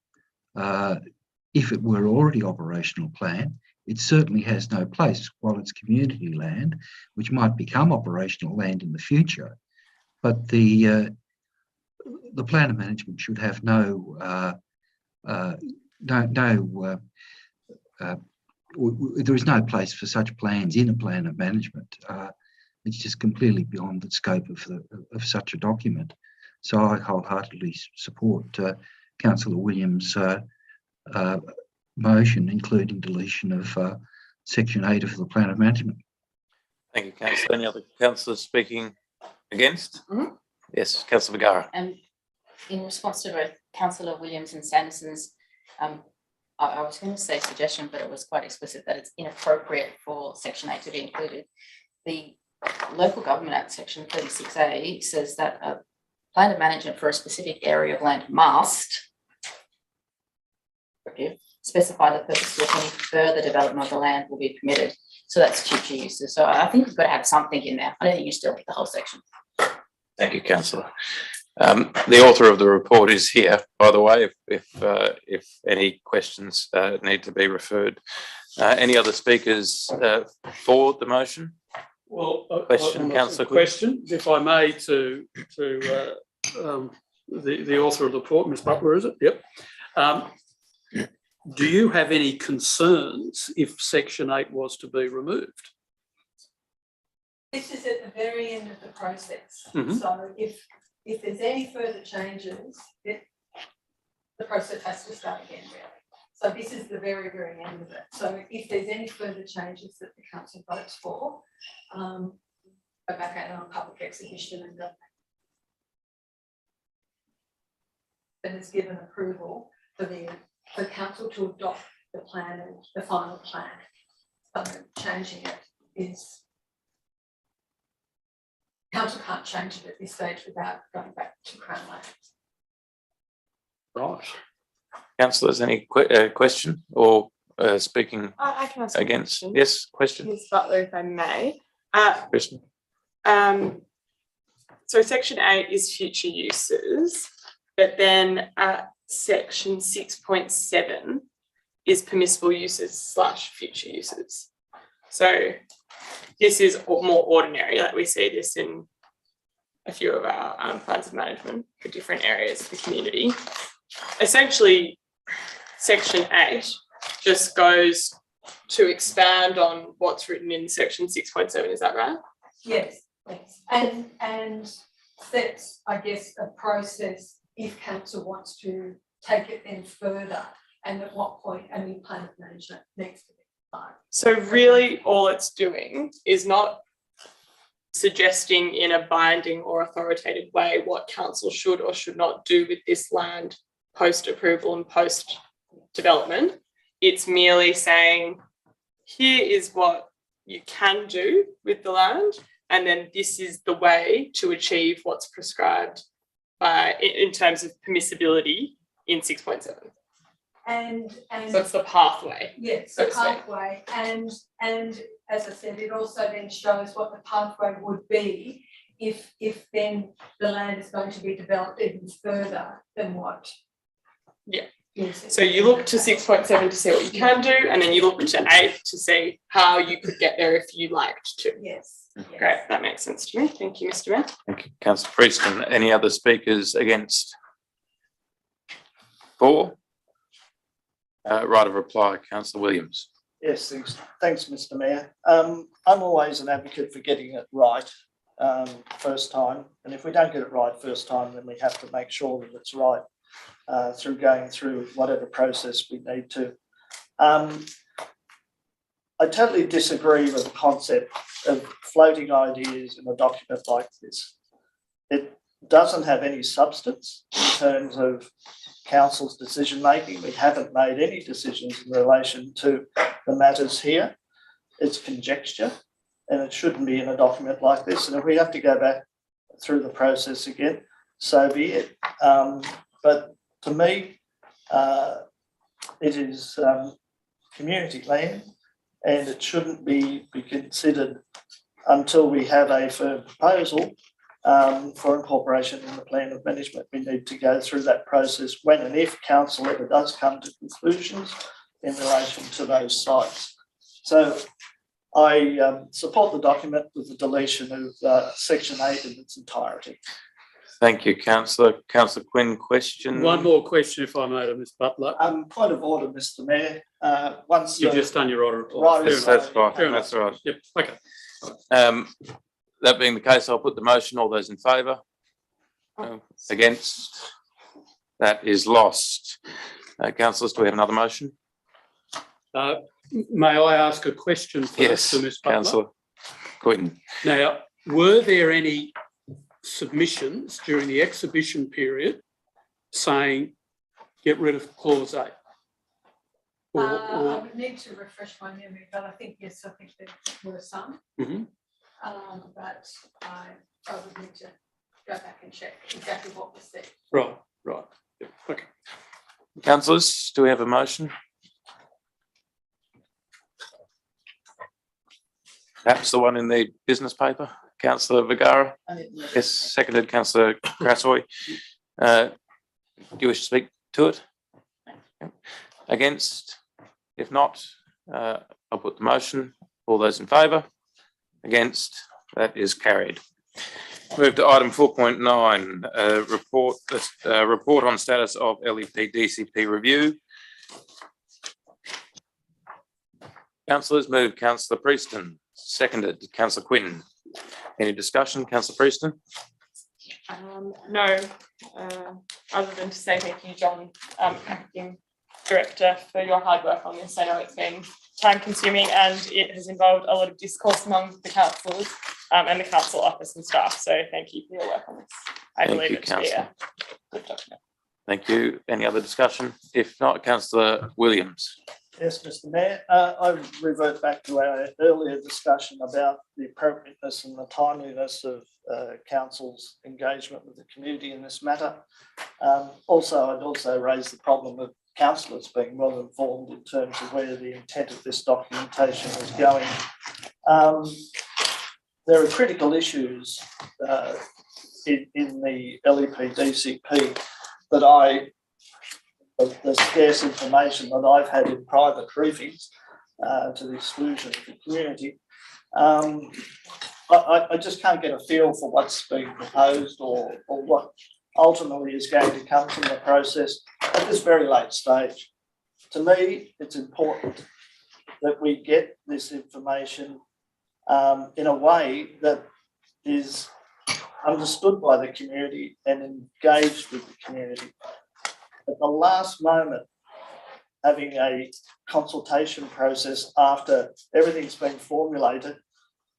if it were already operational plan, it certainly has no place while it's community land, which might become operational land in the future. But the plan of management should have there is no place for such plans in a plan of management. It's just completely beyond the scope of such a document. So I wholeheartedly support Councillor Williams' motion, including deletion of Section 8 of the Plan of Management. Thank you, Councillor. Any other councillors speaking against? Mhm. Yes, Councillor Vergara. And in response to both Councillor Williams and Sanderson's, I was going to say suggestion, but it was quite explicit that it's inappropriate for Section 8 to be included. The Local Government Act, Section 36A, says that a plan of management for a specific area of land must specify the purpose to which any further development of the land will be permitted. So that's future uses. So I think we've got to have something in there. I don't think you still get the whole section. Thank you, Councillor. The author of the report is here, by the way, if any questions need to be referred. Any other speakers for the motion? Well, Question, Councillor. Question, if I may, to the author of the report, Ms. Butler, is it? Yep. Do you have any concerns if Section 8 was to be removed? This is at the very end of the process. Mhm. So if there's any further changes, the process has to start again, really. So this is the very, very end of it. So if there's any further changes that the council votes for, go back out on public exhibition and then it's given approval for council to adopt the plan and the final plan. So changing it is, council can't change it at this stage without going back to Crown Land. Right. Councillors, any question or speaking I can ask a against? question. Yes, question. Ms. Butler, if I may. Question. So Section 8 is future uses, but then Section 6.7 is permissible uses / future uses. So this is more ordinary, like we see this in a few of our plans of management for different areas of the community. Essentially, Section 8 just goes to expand on what's written in Section 6.7, is that right? Yes, yes. And sets, I guess, a process if council wants to take it then further, and at what point a new plan of management needs to be applied. So really all it's doing is not suggesting in a binding or authoritative way what council should or should not do with this land post-approval and post-development. It's merely saying, here is what you can do with the land, and then this is the way to achieve what's prescribed in terms of permissibility in 6.7. And so it's the pathway. Yes, the pathway, and as I said, it also then shows what the pathway would be if then the land is going to be developed even further than what. Yeah. Yes. So you look to 6.7 to see what you can do, and then you look to 8 to see how you could get there if you liked to. Yes. Great, that makes sense to me. Thank you, Mr. Mayor. Thank you, Councillor Prieston. Any other speakers against? For? Right of reply, Councillor Williams. Yes, thanks, Mr. Mayor. I'm always an advocate for getting it right first time, and if we don't get it right first time, then we have to make sure that it's right through going through whatever process we need to. I totally disagree with the concept of floating ideas in a document like this. It doesn't have any substance in terms of council's decision making. We haven't made any decisions in relation to the matters here. It's conjecture, and it shouldn't be in a document like this. And if we have to go back through the process again, so be it. But to me, it is community land, and it shouldn't be considered until we have a firm proposal for incorporation in the plan of management. We need to go through that process when and if council ever does come to conclusions in relation to those sites. So I support the document with the deletion of section 8 in its entirety. Thank you, Councillor. Councillor Quinn, question? One more question, if I may, Ms Butler. Point of order, Mr Mayor. Once You've just done your order report. Right, Yes, that's right. Fair That's enough. right. Yep. Okay. That being the case, I'll put the motion. All those in favour? Against? That is lost. Councillors, do we have another motion? May I ask a question first Yes, to Ms Butler? Councillor Quinn. Now, were there any submissions during the exhibition period saying get rid of clause 8? I would need to refresh my memory, but I think, yes, I think there were some. Mhm. But I would need to go back and check exactly what was said. Right, right. Yep. Okay. Councillors, do we have a motion? Perhaps the one in the business paper? Councillor Vergara? Yes, seconded. Councillor Crassoy. Do you wish to speak to it? Against? If not, I'll put the motion. All those in favour? Against? That is carried. Move to item 4.9, report on status of LEP DCP review. Councillors, move Councillor Prieston, seconded Councillor Quinn. Any discussion, Councillor Prieston? No, other than to say thank you, John, Acting Director, for your hard work on this. I know it's been time consuming and it has involved a lot of discourse among the councillors and the council office and staff. So thank you for your work on this. I believe it to be a good document. Thank you. Any other discussion? If not, Councillor Williams. Yes, Mr Mayor. I revert back to our earlier discussion about the appropriateness and the timeliness of council's engagement with the community in this matter. I'd also raise the problem of councillors being well informed in terms of where the intent of this documentation is going. There are critical issues in the LEP DCP that the scarce information that I've had in private briefings to the exclusion of the community. I just can't get a feel for what's being proposed or what ultimately is going to come from the process at this very late stage. To me, it's important that we get this information in a way that is understood by the community and engaged with the community. At the last moment, having a consultation process after everything's been formulated,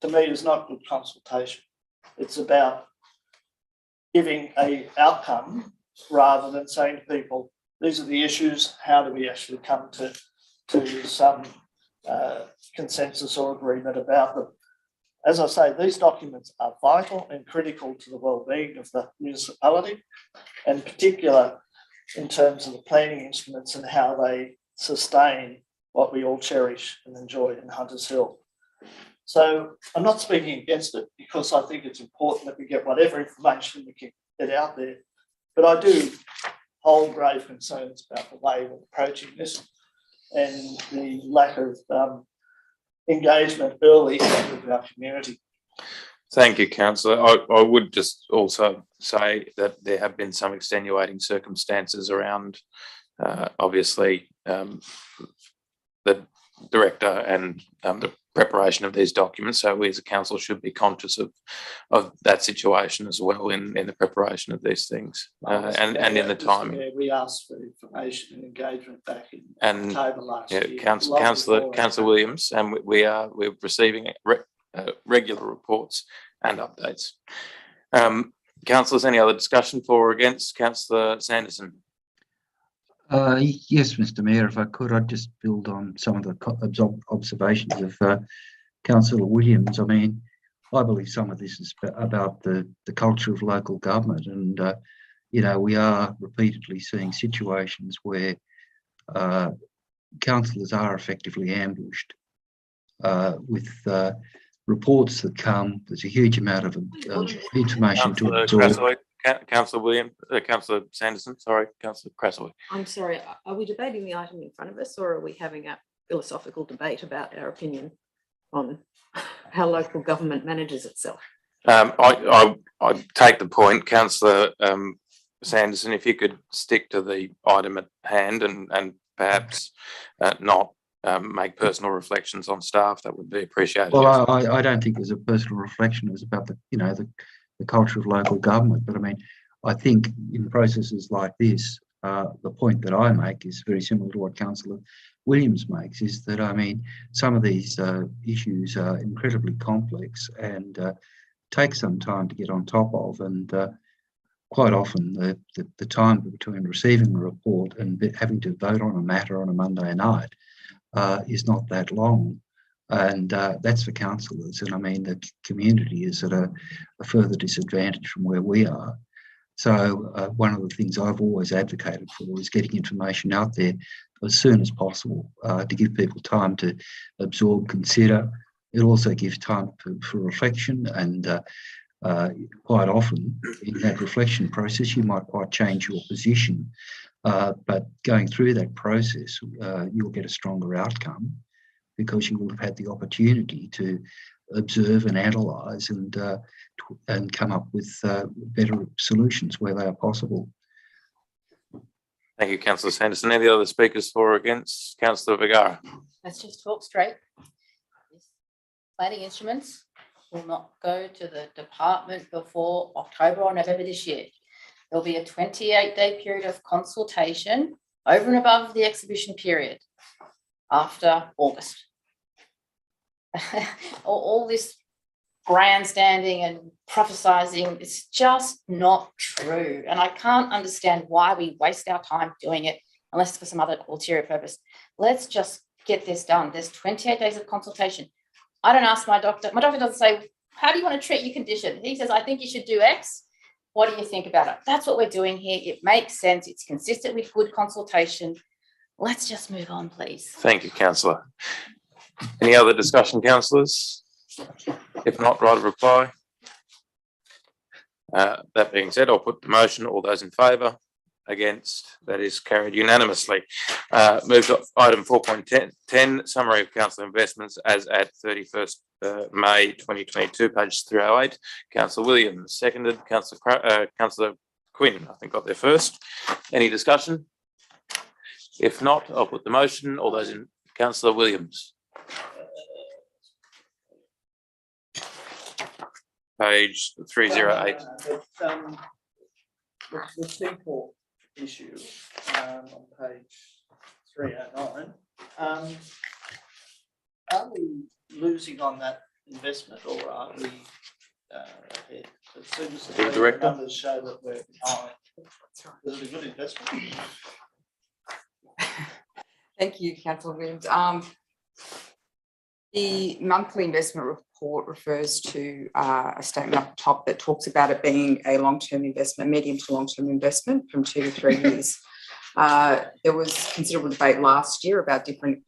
to me is not good consultation. It's about giving an outcome rather than saying to people, these are the issues, how do we actually come to some consensus or agreement about them. As I say, these documents are vital and critical to the well-being of the municipality, and in particular in terms of the planning instruments and how they sustain what we all cherish and enjoy in Hunters Hill. So I'm not speaking against it because I think it's important that we get whatever information we can get out there. But I do hold grave concerns about the way we're approaching this and the lack of engagement early with our community. Thank you, Councillor. I would just also say that there have been some extenuating circumstances around, obviously, the director and the preparation of these documents. So we as a council should be conscious of that situation as well in the preparation of these things and in the timing. We asked for information and engagement back in And October last year. Councillor Williams, and we're receiving regular reports and updates. Councillors, any other discussion for or against? Councillor Sanderson. Yes, Mr Mayor, if I could, I'd just build on some of the observations of Councillor Williams. I mean, I believe some of this is about the culture of local government, and you know, we are repeatedly seeing situations where councillors are effectively ambushed with reports that come. There's a huge amount of information to absorb. Councillor William, Councillor Sanderson, sorry, Councillor Crasaway. I'm sorry, are we debating the item in front of us, or are we having a philosophical debate about our opinion on how local government manages itself? I take the point, Councillor Sanderson, if you could stick to the item at hand and perhaps not make personal reflections on staff, that would be appreciated. Well, I don't think there's a personal reflection. It's about the, you know, the culture of local government. But I mean, I think in processes like this, the point that I make is very similar to what Councillor Williams makes, is that, I mean, some of these issues are incredibly complex and take some time to get on top of, and quite often the time between receiving a report and having to vote on a matter on a Monday night is not that long. And that's for councillors. And I mean, the community is at a further disadvantage from where we are. So one of the things I've always advocated for is getting information out there as soon as possible to give people time to absorb, consider. It also gives time for reflection, and quite often in that reflection process, you might quite change your position. But going through that process, you'll get a stronger outcome, because you will have had the opportunity to observe and analyse and come up with better solutions where they are possible. Thank you, Councillor Sanderson. Any other speakers for or against? Councillor Vergara. Let's just talk straight. Planning instruments will not go to the department before October or November this year. There'll be a 28-day period of consultation over and above the exhibition period after August. all this grandstanding and prophesizing, it's just not true. And I can't understand why we waste our time doing it unless it's for some other ulterior purpose. Let's just get this done. There's 28 days of consultation. I don't ask my doctor. My doctor doesn't say, how do you want to treat your condition? He says, I think you should do X. What do you think about it? That's what we're doing here. It makes sense. It's consistent with good consultation. Let's just move on, please. Thank you, Councillor. Any other discussion, councillors? If not, right of reply. That being said, I'll put the motion. All those in favour? Against? That is carried unanimously. Move to item 4.10, summary of council investments as at 31st May 2022, page 308. Councillor Williams, seconded. Councillor Quinn, I think, got there first. Any discussion? If not, I'll put the motion. All those in. Councillor Williams. Page 308. The Seaport issue on page 309. Are we losing on that investment, or are we ahead? It seems that the Director? numbers show that we're behind. Is it a good investment? Thank you, Councillor Williams. The monthly investment report refers to a statement up top that talks about it being a long-term investment, medium to long-term investment from 2 to 3 years. There was considerable debate last year about different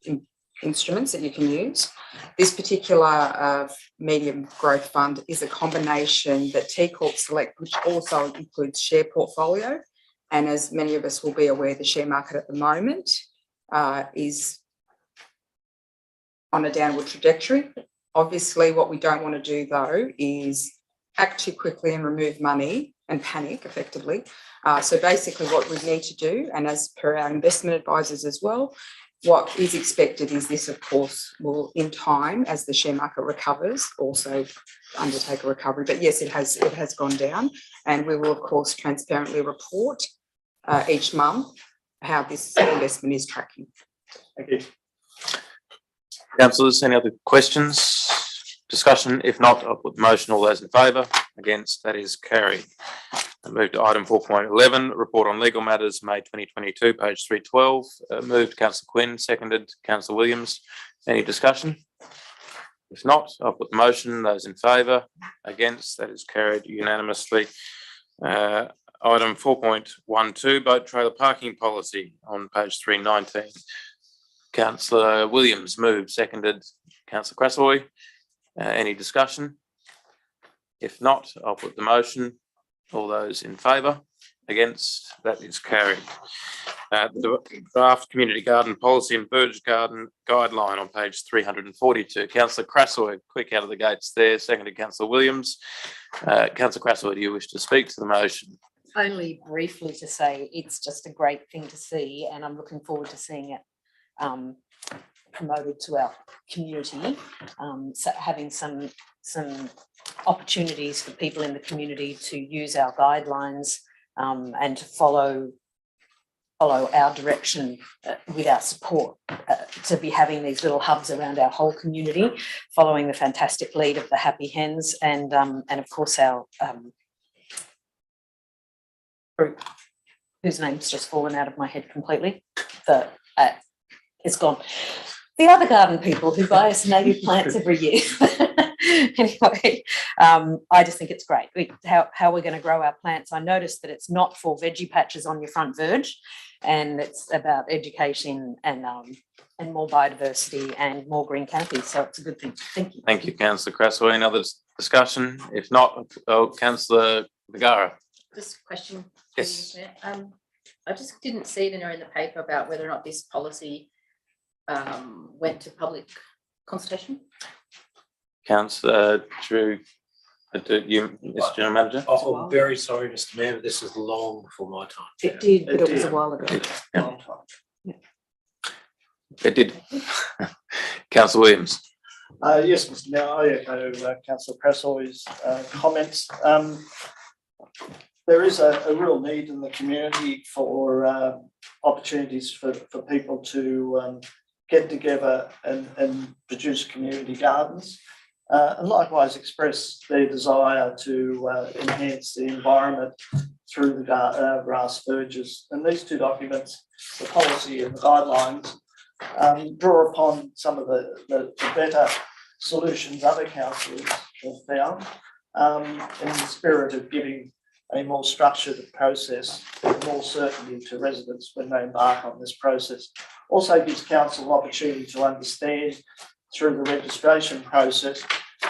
instruments that you can use. This particular medium growth fund is a combination that T Corp Select, which also includes share portfolio. And as many of us will be aware, the share market at the moment is on a downward trajectory. Obviously, what we don't want to do, though, is act too quickly and remove money and panic effectively. So basically what we need to do, and as per our investment advisors as well, what is expected is this, of course, will in time, as the share market recovers, also undertake a recovery. But yes, it has gone down, and we will, of course, transparently report each month how this investment is tracking. Thank you. Councillors, any other questions? Discussion? If not, I'll put the motion. All those in favour? Against? That is carried. I move to item 4.11, report on legal matters, May 2022, page 312. Moved Councillor Quinn, seconded Councillor Williams. Any discussion? If not, I'll put the motion. Those in favour, against, that is carried unanimously. Item 4.12, boat trailer parking policy on page 319. Councillor Williams moved, seconded Councillor Crassoy. Any discussion? If not, I'll put the motion. All those in favour, against, that is carried. The draft community garden policy and bird garden guideline on page 342. Councillor Crassoy, quick out of the gates there, seconded Councillor Williams. Councillor Crassoy, do you wish to speak to the motion? Only briefly to say it's just a great thing to see, and I'm looking forward to seeing it promoted to our community. So having some opportunities for people in the community to use our guidelines and to follow our direction with our support, to be having these little hubs around our whole community, following the fantastic lead of the Happy Hens and of course our group, whose name's just fallen out of my head completely. It's gone. The other garden people who buy us native plants every year. Anyway, I just think it's great how we're going to grow our plants. I noticed that it's not for veggie patches on your front verge, and it's about education and more biodiversity and more green canopy. So it's a good thing. Thank you. Thank you, Councillor Crassoy. Any other discussion? If not, Councillor Vigara. Just a question. Yes. I just didn't see it in the paper about whether or not this policy went to public consultation. Councillor Drew, you, Mr. General Manager. Oh, I'm very sorry, Mr. Mayor, but this is long before my time. It did, but It it was a did. while ago. Yeah. It did. Councillor Williams. Yes, Mr. Mayor, I echo Councillor Crassoy's comments. There is a real need in the community for opportunities for people to get together and produce community gardens, and likewise express their desire to enhance the environment through the grass verges. And these two documents, the policy and the guidelines, draw upon some of the better solutions other councils have found, in the spirit of giving a more structured process and more certainty to residents when they embark on this process. Also gives council opportunity to understand through the registration process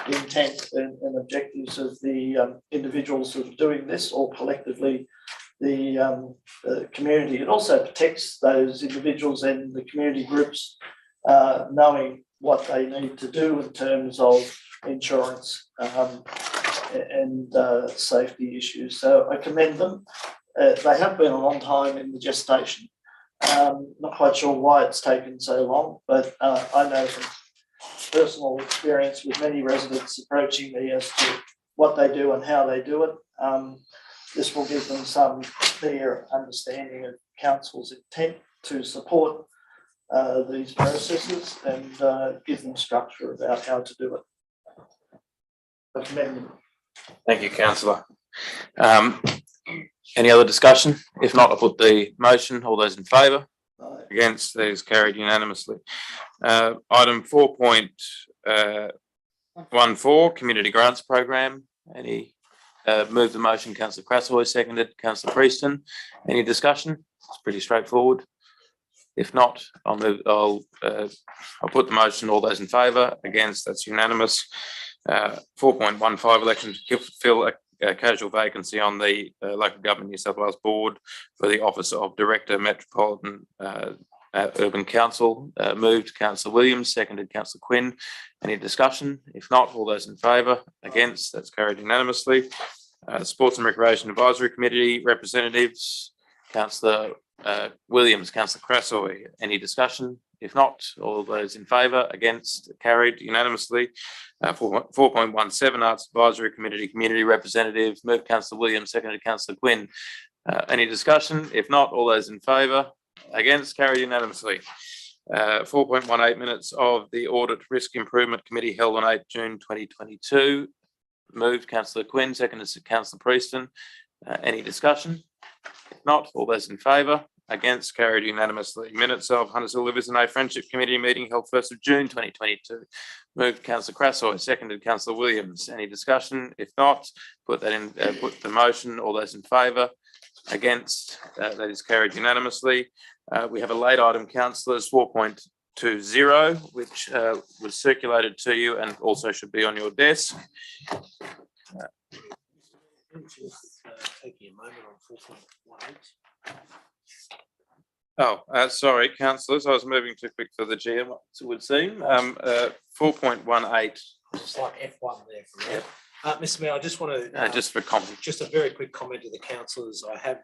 the intent and objectives of the individuals who are doing this, or collectively the community. It also protects those individuals and the community groups, knowing what they need to do in terms of insurance and safety issues. So I commend them. They have been a long time in the gestation. Not quite sure why it's taken so long, but I know from personal experience with many residents approaching me as to what they do and how they do it. This will give them some clear understanding of council's intent to support these processes and give them structure about how to do it. I commend them. Thank you, Councillor. Any other discussion? If not, I'll put the motion. All those in favour? Against, that is carried unanimously. Item 4.14, Community Grants Program. Any move the motion? Councillor Crassoy, seconded. Councillor Prieston. Any discussion? It's pretty straightforward. If not, I'll put the motion. All those in favour? Against, that's unanimous. 4.15, election to fill a casual vacancy on the Local Government New South Wales Board for the Office of Director, Metropolitan Urban Council. Moved Councillor Williams, seconded Councillor Quinn. Any discussion? If not, all those in favour? Against, that's carried unanimously. Sports and Recreation Advisory Committee representatives, Councillor Williams, Councillor Crassoy. Any discussion? If not, all those in favour? Against, carried unanimously. 4.17, Arts Advisory Committee, Community Representative. Moved Councillor Williams, seconded Councillor Quinn. Any discussion? If not, all those in favour? Against, carried unanimously. 4.18, minutes of the Audit Risk Improvement Committee held on 8 June 2022. Moved Councillor Quinn, seconded Councillor Prieston. Any discussion? If not, all those in favour? Against, carried unanimously. Minutes of Huntersville Liverson Friendship Committee meeting held 1st of June 2022. Moved Councillor Crassoy, seconded Councillor Williams. Any discussion? If not, put the motion. All those in favour? Against, that is carried unanimously. We have a late item, councillors, 4.20, which was circulated to you and also should be on your desk. Taking a moment on 4.18. Oh, sorry, councillors, I was moving too quick for the GM, it would seem. 4.18. Just like F1 there for me. Mr. Mayor, I just want to just for comment. Just a very quick comment to the councillors. I have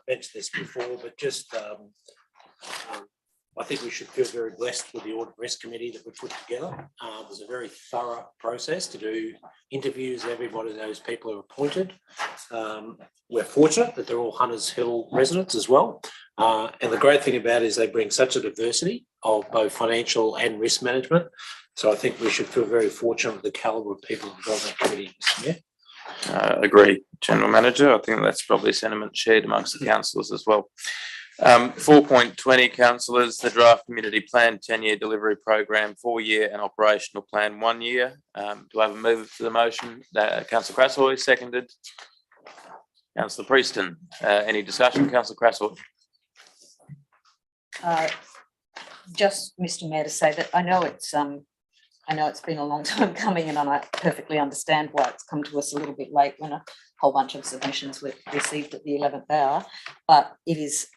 mentioned this before, but just I think we should feel very blessed with the Audit Risk Committee that we put together. It was a very thorough process to do interviews of everybody those people are appointed. We're fortunate that they're all Hunters Hill residents as well. And the great thing about it is they bring such a diversity of both financial and risk management. So I think we should feel very fortunate with the calibre of people who've got on that committee, Mr. Mayor. Agree, General Manager. I think that's probably sentiment shared amongst the councillors as well. 4.20, councillors, the draft community plan 10-year delivery program, 4-year and operational plan 1 year. Do I have a move to the motion? Councillor Crassoy, seconded. Councillor Prieston, any discussion? Councillor Crassoy. Just, Mr. Mayor, to say that I know it's been a long time coming, and I perfectly understand why it's come to us a little bit late when a whole bunch of submissions were received at the 11th hour. But it is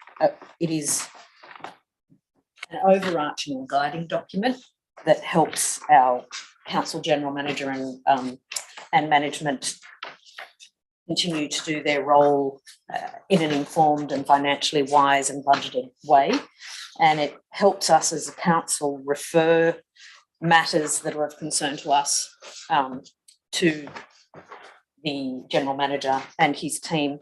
an overarching and guiding document that helps our council general manager and management continue to do their role in an informed and financially wise and budgeted way. And it helps us as a council refer matters that are of concern to us to the general manager and his team.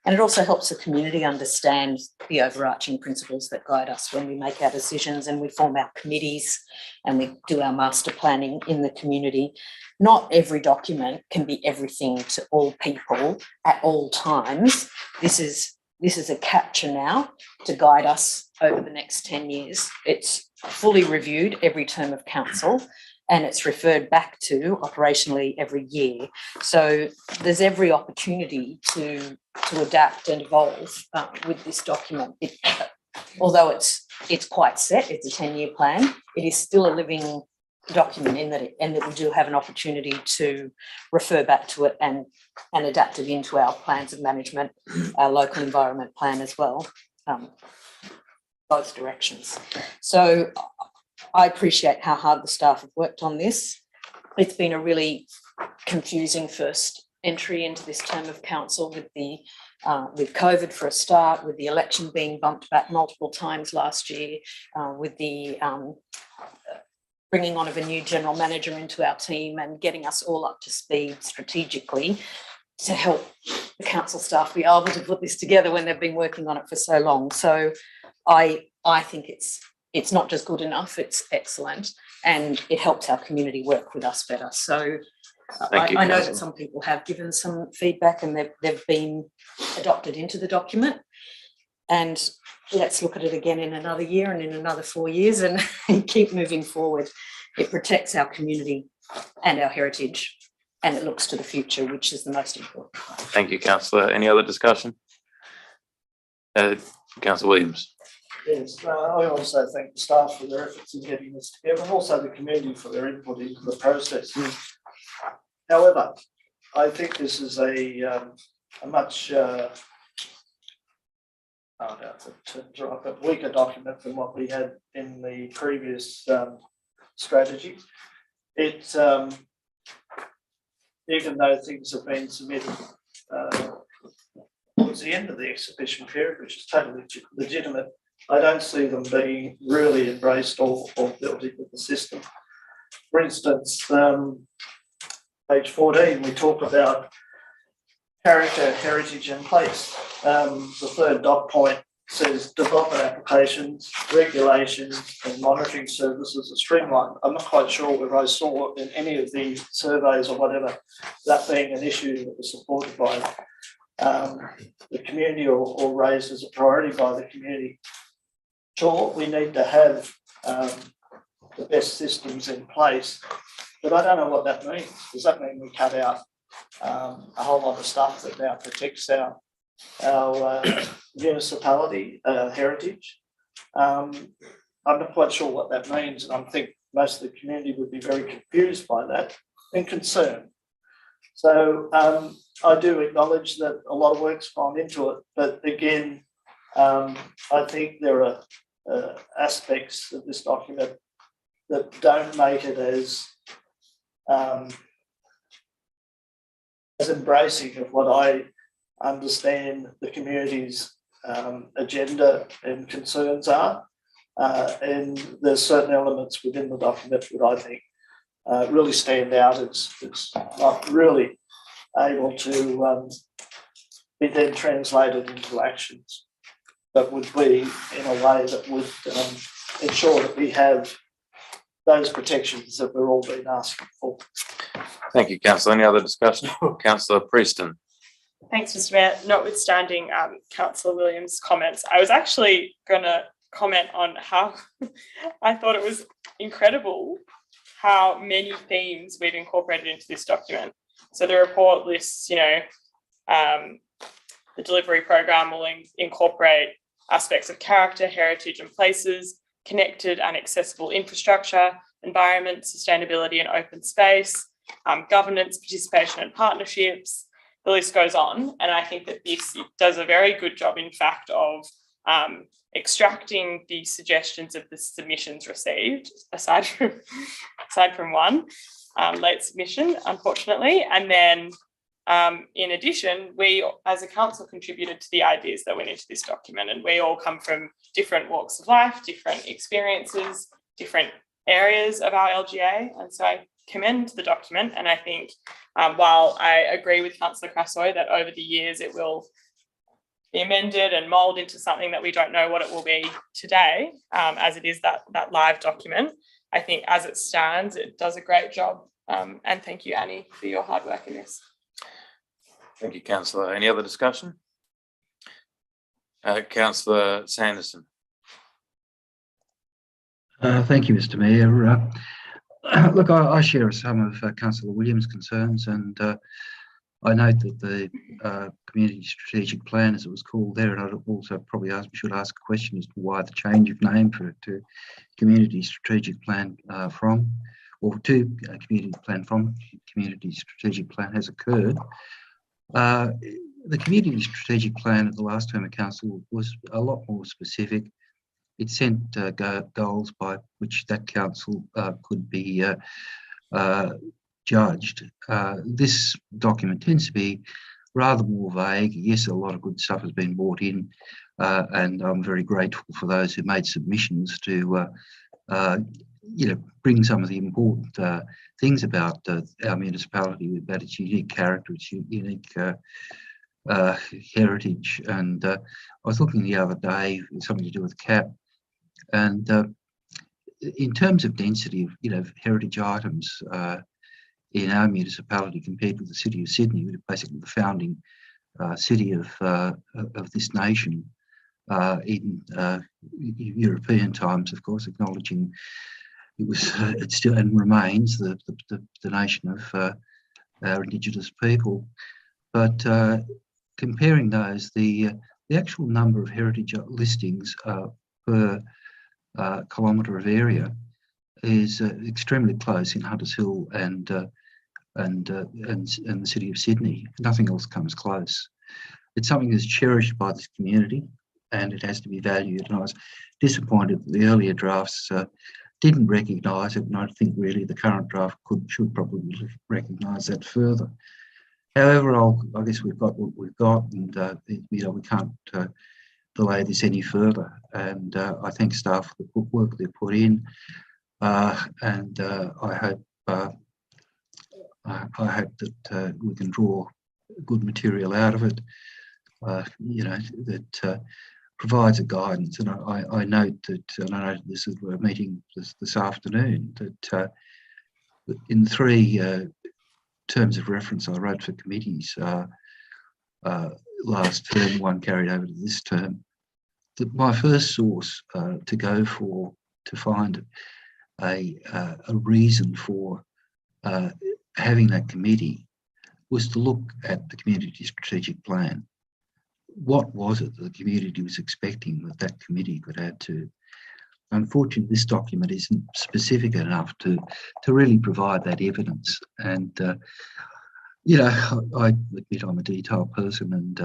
And it also helps the community understand the overarching principles that guide us when we make our decisions and we form our committees and we do our master planning in the community. Not every document can be everything to all people at all times. This is a capture now to guide us over the next 10 years. It's fully reviewed every term of council and it's referred back to operationally every year. So there's every opportunity to adapt and evolve with this document. Although it's quite set, it's a 10-year plan, it is still a living document in that we do have an opportunity to refer back to it and adapt it into our plans of management, our local environment plan as well, both directions. So I appreciate how hard the staff have worked on this. It's been a really confusing first entry into this term of council with COVID for a start, with the election being bumped back multiple times last year, with the bringing on of a new general manager into our team and getting us all up to speed strategically to help the council staff be able to put this together when they've been working on it for so long. So I think it's not just good enough, it's excellent, and it helps our community work with us better. So I know that some people have given some feedback and they've been adopted into the document, and let's look at it again in another year and in another 4 years and keep moving forward. It protects our community and our heritage, and it looks to the future, which is the most important. Thank you, councillor. Any other discussion? Councillor Williams. Yes, I also thank the staff for their efforts in getting this together and also the community for their input into the process. However, I think this is a much weaker document than what we had in the previous strategy. It, even though things have been submitted towards the end of the exhibition period, which is totally legitimate, I don't see them being really embraced or built into the system. For instance, page 14, we talk about character, heritage and place. The third dot point says development applications, regulations and monitoring services are streamlined. I'm not quite sure whether I saw in any of the surveys or whatever that being an issue that was supported by the community or raised as a priority by the community. Sure, we need to have the best systems in place, but I don't know what that means. Does that mean we cut out a whole lot of stuff that now protects our municipality heritage? I'm not quite sure what that means, and I think most of the community would be very confused by that and concerned. So I do acknowledge that a lot of work's gone into it, but again, I think there are aspects of this document that don't make it as embracing of what I understand the community's agenda and concerns are. And there's certain elements within the document that I think really stand out as not really able to be then translated into actions that would be in a way that would ensure that we have those protections that we're all been asking for. Thank you, Councillor. Any other discussion? Councillor Preston. Thanks, Mr. Mayor. Notwithstanding Councillor Williams' comments, I was actually going to comment on how I thought it was incredible how many themes we've incorporated into this document. So the report lists, the delivery program will incorporate aspects of character, heritage and places, connected and accessible infrastructure, environment, sustainability and open space, governance, participation and partnerships. The list goes on. And I think that this does a very good job, in fact, of extracting the suggestions of the submissions received, aside from one late submission, unfortunately. And then in addition, we as a council contributed to the ideas that went into this document, and we all come from different walks of life, different experiences, different areas of our LGA. And so I commend the document. And I think while I agree with Councillor Crasoy that over the years it will be amended and mould into something that we don't know what it will be today, as it is that live document, I think as it stands, it does a great job. And thank you, Annie, for your hard work in this. Thank you, Councillor. Any other discussion? Councillor Sanderson. Thank you, Mr. Mayor. Look, I share some of Councillor Williams' concerns, and I note that the community strategic plan, as it was called there, and I'd also probably should ask a question as to why the change of name to community strategic plan community strategic plan has occurred. The community strategic plan of the last term of council was a lot more specific. It set goals by which that council could be judged. This document tends to be rather more vague. Yes, a lot of good stuff has been brought in, and I'm very grateful for those who made submissions to bring some of the important things about our municipality, about its unique character, its unique heritage. And I was looking the other day, something to do with CAP, and in terms of density of heritage items in our municipality compared with the city of Sydney, basically the founding city of this nation in European times, of course, acknowledging it still and remains the nation of our Indigenous people. But comparing those, the actual number of heritage listings per kilometre of area is extremely close in Hunters Hill and the city of Sydney. Nothing else comes close. It's something that's cherished by this community, and it has to be valued. And I was disappointed that the earlier drafts didn't recognise it, and I think really the current draft should probably recognise that further. However, I guess we've got what we've got, and we can't delay this any further. And I thank staff for the work they put in, and I hope that we can draw good material out of it. That provides a guidance. And I note that, and I know this is a meeting this afternoon, that in the three terms of reference I wrote for committees, last term, one carried over to this term. My first source to go for to find a reason for having that committee was to look at the community strategic plan. What was it that the community was expecting that that committee could add to? Unfortunately, this document isn't specific enough to really provide that evidence. And you know, I admit I'm a detailed person, and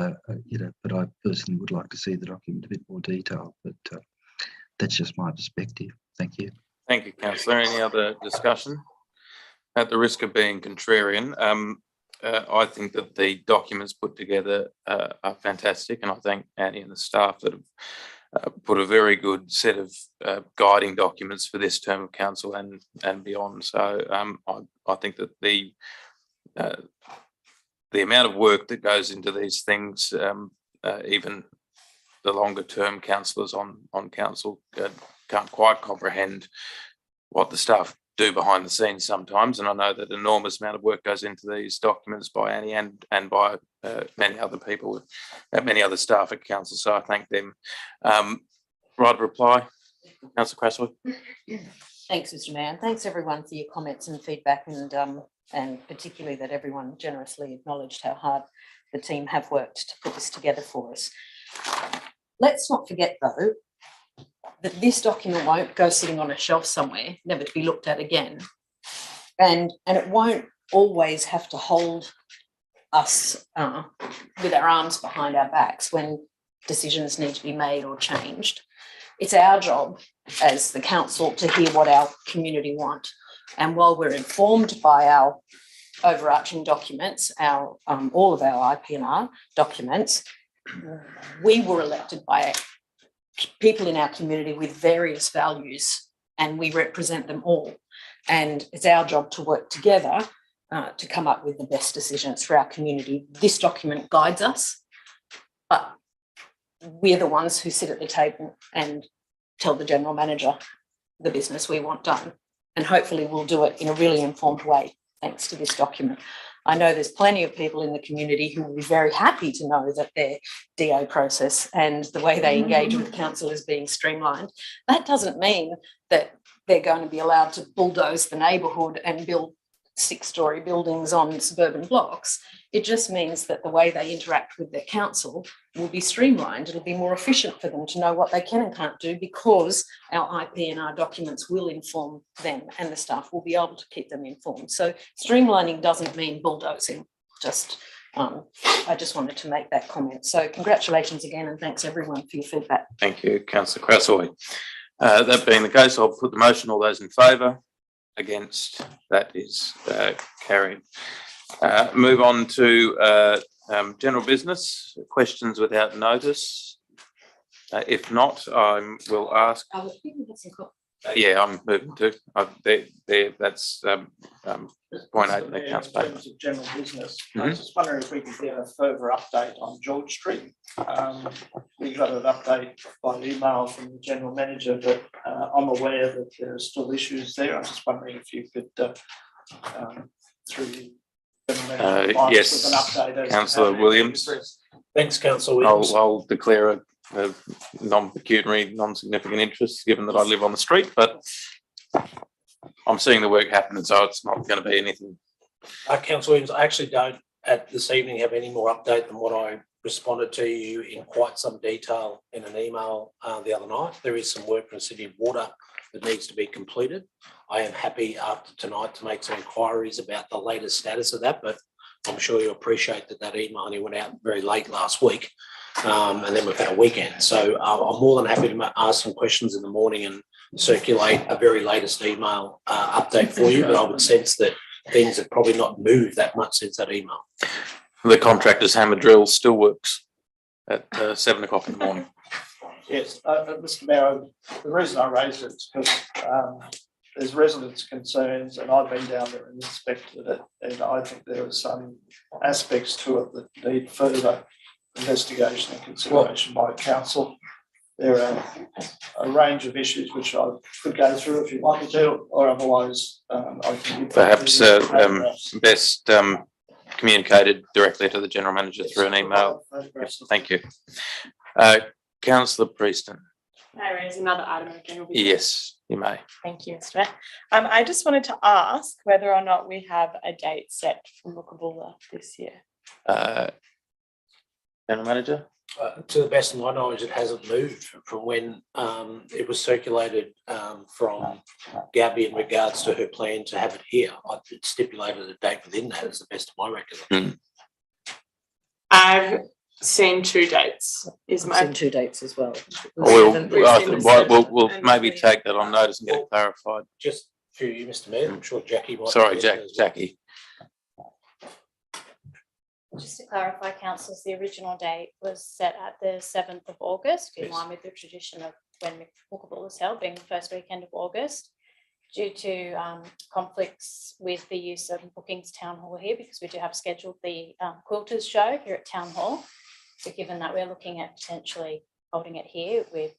you know, but I personally would like to see the document a bit more detailed. But that's just my perspective. Thank you. Thank you, Councillor. Any other discussion? At the risk of being contrarian, I think that the documents put together are fantastic, and I thank Annie and the staff that have put a very good set of guiding documents for this term of council and beyond. So I think that the amount of work that goes into these things, even the longer term councillors on council can't quite comprehend what the staff do behind the scenes sometimes. And I know that an enormous amount of work goes into these documents by Annie and by many other people, many other staff at council. So I thank them. Right of reply, Councillor Cresswell. Thanks, Mr. Mayor, and thanks everyone for your comments and feedback, and particularly that everyone generously acknowledged how hard the team have worked to put this together for us. Let's not forget, though, that this document won't go sitting on a shelf somewhere, never to be looked at again. And it won't always have to hold us with our arms behind our backs when decisions need to be made or changed. It's our job as the council to hear what our community want. And while we're informed by our overarching documents, all of our IPNR documents, we were elected by people in our community with various values, and we represent them all. And it's our job to work together to come up with the best decisions for our community. This document guides us, but we're the ones who sit at the table and tell the general manager the business we want done. And hopefully we'll do it in a really informed way, thanks to this document. I know there's plenty of people in the community who will be very happy to know that their DO process and the way they engage with council is being streamlined. That doesn't mean that they're going to be allowed to bulldoze the neighbourhood and build 6-storey buildings on suburban blocks. It just means that the way they interact with their council will be streamlined. It'll be more efficient for them to know what they can and can't do, because our IP and our documents will inform them, and the staff will be able to keep them informed. So streamlining doesn't mean bulldozing. I just wanted to make that comment. So congratulations again, and thanks everyone for your feedback. Thank you, Councillor Crassoy. That being the case, I'll put the motion. All those in favour? Against? That is carried. Move on to general business. Questions without notice. If not, I will ask. Yeah, I'm moving to. That's point 8 in the council paper. In terms of general business, I was just wondering if we could get a further update on George Street. We got an update by email from the general manager, but I'm aware that there are still issues there. I'm just wondering if you could, through the general manager, yes, an update. Councillor Williams. Thanks, Councillor Williams. I'll declare a non-pecuniary, non-significant interest, given that I live on the street, but I'm seeing the work happen, so it's not going to be anything. Councillor Williams, I actually don't at this evening have any more update than what I responded to you in quite some detail in an email the other night. There is some work from City of Water that needs to be completed. I am happy after tonight to make some inquiries about the latest status of that, but I'm sure you appreciate that email only went out very late last week. And then we've had a weekend. So I'm more than happy to ask some questions in the morning and circulate a very latest email update for you, but I would sense that things have probably not moved that much since that email. The contractor's hammer drill still works at 7 o'clock in the morning. Yes, Mr. Mayor, the reason I raised it is because there's residents' concerns, and I've been down there and inspected it, and I think there are some aspects to it that need further investigation and consideration by council. There are a range of issues which I could go through if you want me to, or otherwise I can. Perhaps best communicated directly to the General Manager through an email. Yep, thank you. Councillor Prieston. May I raise another item of general business? Yes, you may. Thank you, Mr. Mayor. I just wanted to ask whether or not we have a date set for Mookaboolra this year. General Manager? To the best of my knowledge, it hasn't moved from when it was circulated from Gabby in regards to her plan to have it here. It stipulated a date within that, as the best of my recollection. I've seen 2 dates. Is I've my seen 2 dates as well. We'll And maybe the- take that on notice and get it clarified. Just for you, Mr. Mayor, I'm sure Jackie might. Sorry, be there as well. Jackie. Just to clarify, councillors, the original date was set at the 7th of August, in Yes. line with the tradition of when Mookaboolra was held, being the first weekend of August. Due to conflicts with the use of Bookings Town Hall here, because we do have scheduled the Quilters show here at Town Hall. So given that we're looking at potentially holding it here, we've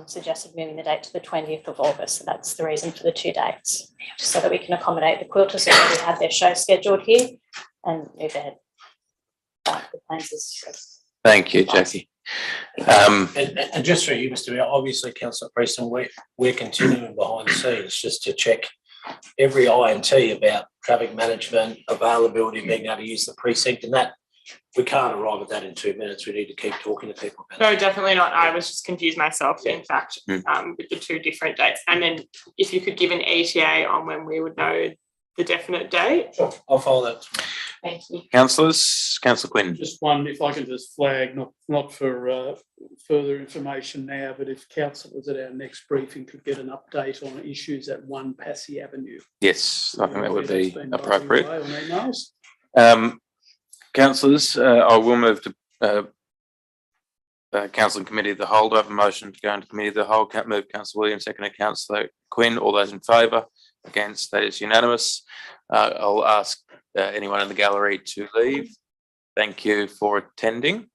suggested moving the date to the 20th of August. So that's the reason for the 2 dates, just so that we can accommodate the Quilters who already had their show scheduled here and move ahead. The plans is Thank you, Jackie. And just for you, Mr. Mayor, obviously, Councillor Preston, we're continuing behind the scenes just to check every I and T about traffic management, availability, being able to use the precinct, and that we can't arrive at that in 2 minutes. We need to keep talking to people about No, it. definitely not. I was just confused myself, in fact, with the 2 different dates. And then if you could give an ETA on when we would know the definite date. Sure, I'll follow that tomorrow. Thank you. Councillors, Councillor Quinn. Just one, if I can just flag, not for further information now, but if councillors at our next briefing could get an update on issues at 1 Passy Avenue. Yes, I think that would be That's been appropriate. buzzing away on emails. Councillors, I will move to Council and Committee of the Whole. Do I have a motion to go into Committee of the Whole? Move Councillor Williams, seconded Councillor Quinn. All those in favour? Against? That is unanimous. I'll ask anyone in the gallery to leave. Thank you for attending.